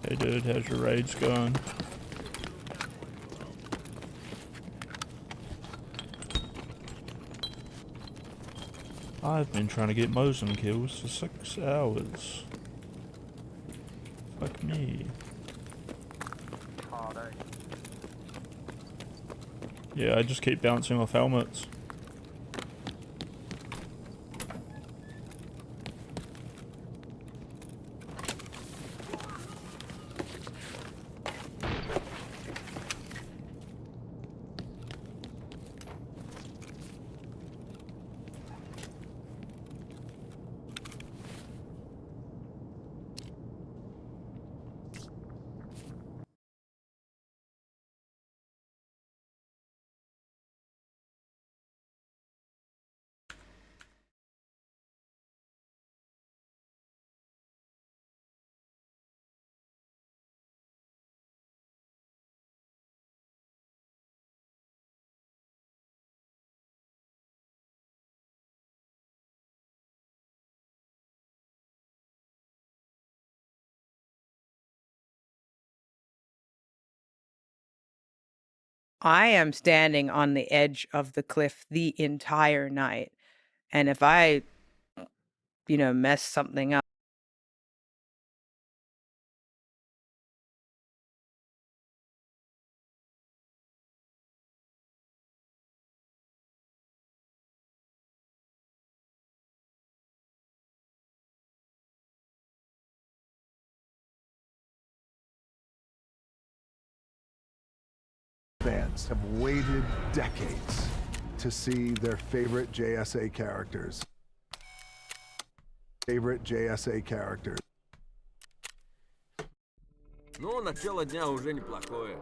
Hey dude, how's your raids going? I've been trying to get Mosin kills for 6 hours. Fuck me. Yeah, I just keep bouncing off helmets. I am standing on the edge of the cliff the entire night. And if I, mess something up, Fans have waited decades to see their favorite JSA characters Favorite JSA characters. Ну, начало дня уже неплохое.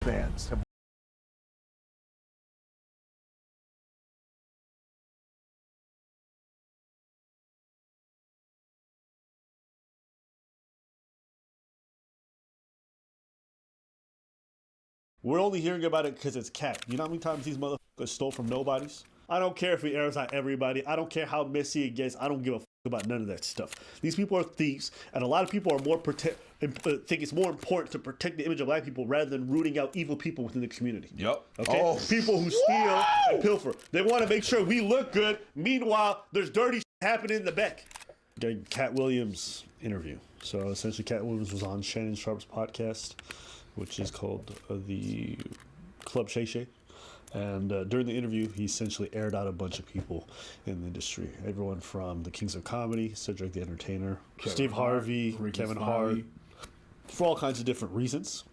Fans have We're only hearing about it because it's Cat. You know how many times these motherfuckers stole from nobodies? I don't care if he airs out everybody. I don't care how messy it gets. I don't give a fuck about none of that stuff. These people are thieves, and a lot of people are think it's more important to protect the image of black people rather than rooting out evil people within the community. Yep. Okay? Oh. People who steal and pilfer. They want to make sure we look good. Meanwhile, there's dirty shit happening in the back. During Cat Williams' interview. So essentially, Cat Williams was on Shannon Sharp's podcast, which is called the Club Shay Shay. And during the interview, he essentially aired out a bunch of people in the industry. Everyone from the Kings of Comedy, Cedric the Entertainer, Steve Harvey, Kevin Hart, for all kinds of different reasons.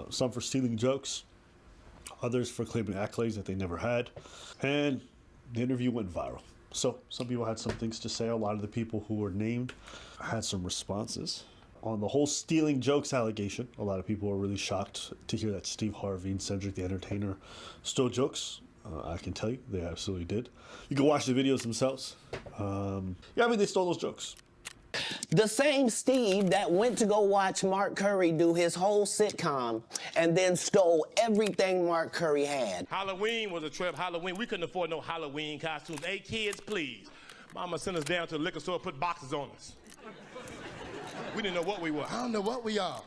Some for stealing jokes, others for claiming accolades that they never had. And the interview went viral. So some people had some things to say. A lot of the people who were named had some responses. On the whole stealing jokes allegation, a lot of people were really shocked to hear that Steve Harvey and Cedric the Entertainer stole jokes. I can tell you, they absolutely did. You can watch the videos themselves. Yeah, I mean, they stole those jokes. The same Steve that went to go watch Mark Curry do his whole sitcom and then stole everything Mark Curry had. Halloween was a trip. Halloween, we couldn't afford no Halloween costumes. Hey, kids, please. Mama sent us down to the liquor store, put boxes on us. We didn't know what we were. I don't know what we are.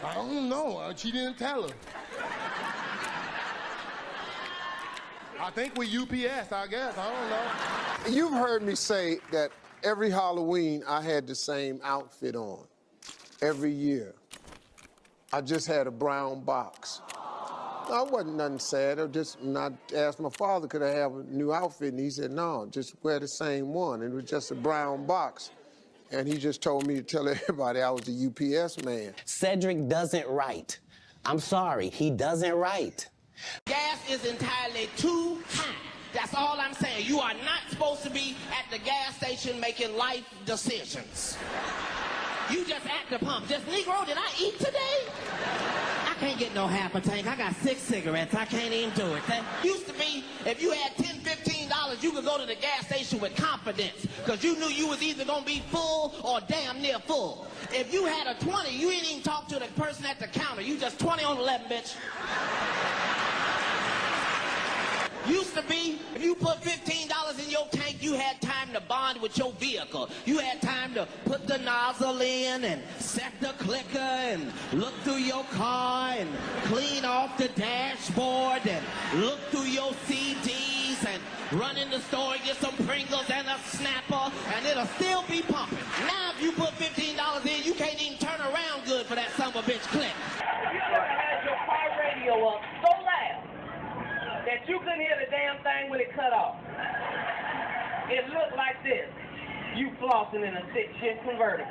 I don't know. She didn't tell her. I think we UPS, I guess. I don't know. You've heard me say that every Halloween I had the same outfit on. Every year. I just had a brown box. I wasn't nothing sad. I asked my father, could I have a new outfit? And he said, no, just wear the same one. And it was just a brown box. And he just told me to tell everybody I was a UPS man. Cedric doesn't write. I'm sorry, he doesn't write. Gas is entirely too high. That's all I'm saying. You are not supposed to be at the gas station making life decisions. You just at the pump. Just, Negro, did I eat today? I can't get no half a tank. I got 6 cigarettes. I can't even do it. That used to be, if you had $10, $15, you could go to the gas station with confidence because you knew you was either going to be full or damn near full. If you had a 20, you ain't even talk to the person at the counter. You just 20 on 11, bitch. Used to be, if you put $15 in your tank, you had time to bond with your vehicle. You had time to put the nozzle in and set the clicker and look through your car and clean off the dashboard and look through your CDs and run in the store and get some Pringles and a Snapper and it'll still be pumping. Now if you put $15 in, you can't even turn around good for that son of a bitch click. You ever had your car radio up so loud that you couldn't hear the damn thing when it cut off? It looked like this. You flossing in a 6-shift convertible.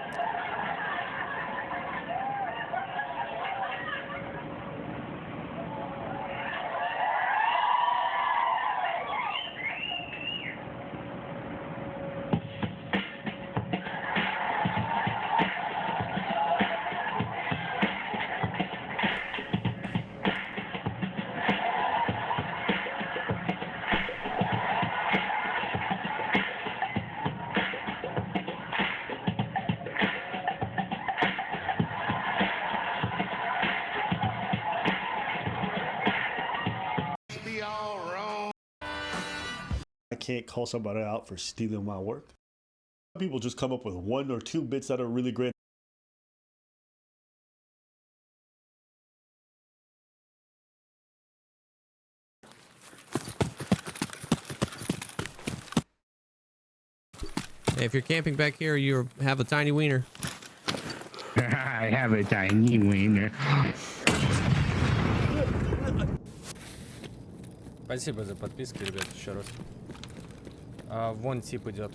I can't call somebody out for stealing my work. People just come up with 1 or 2 bits that are really great. If you're camping back here, you have a tiny wiener. I have a tiny wiener. Спасибо за подписки, ребят, еще раз. Вон тип идет.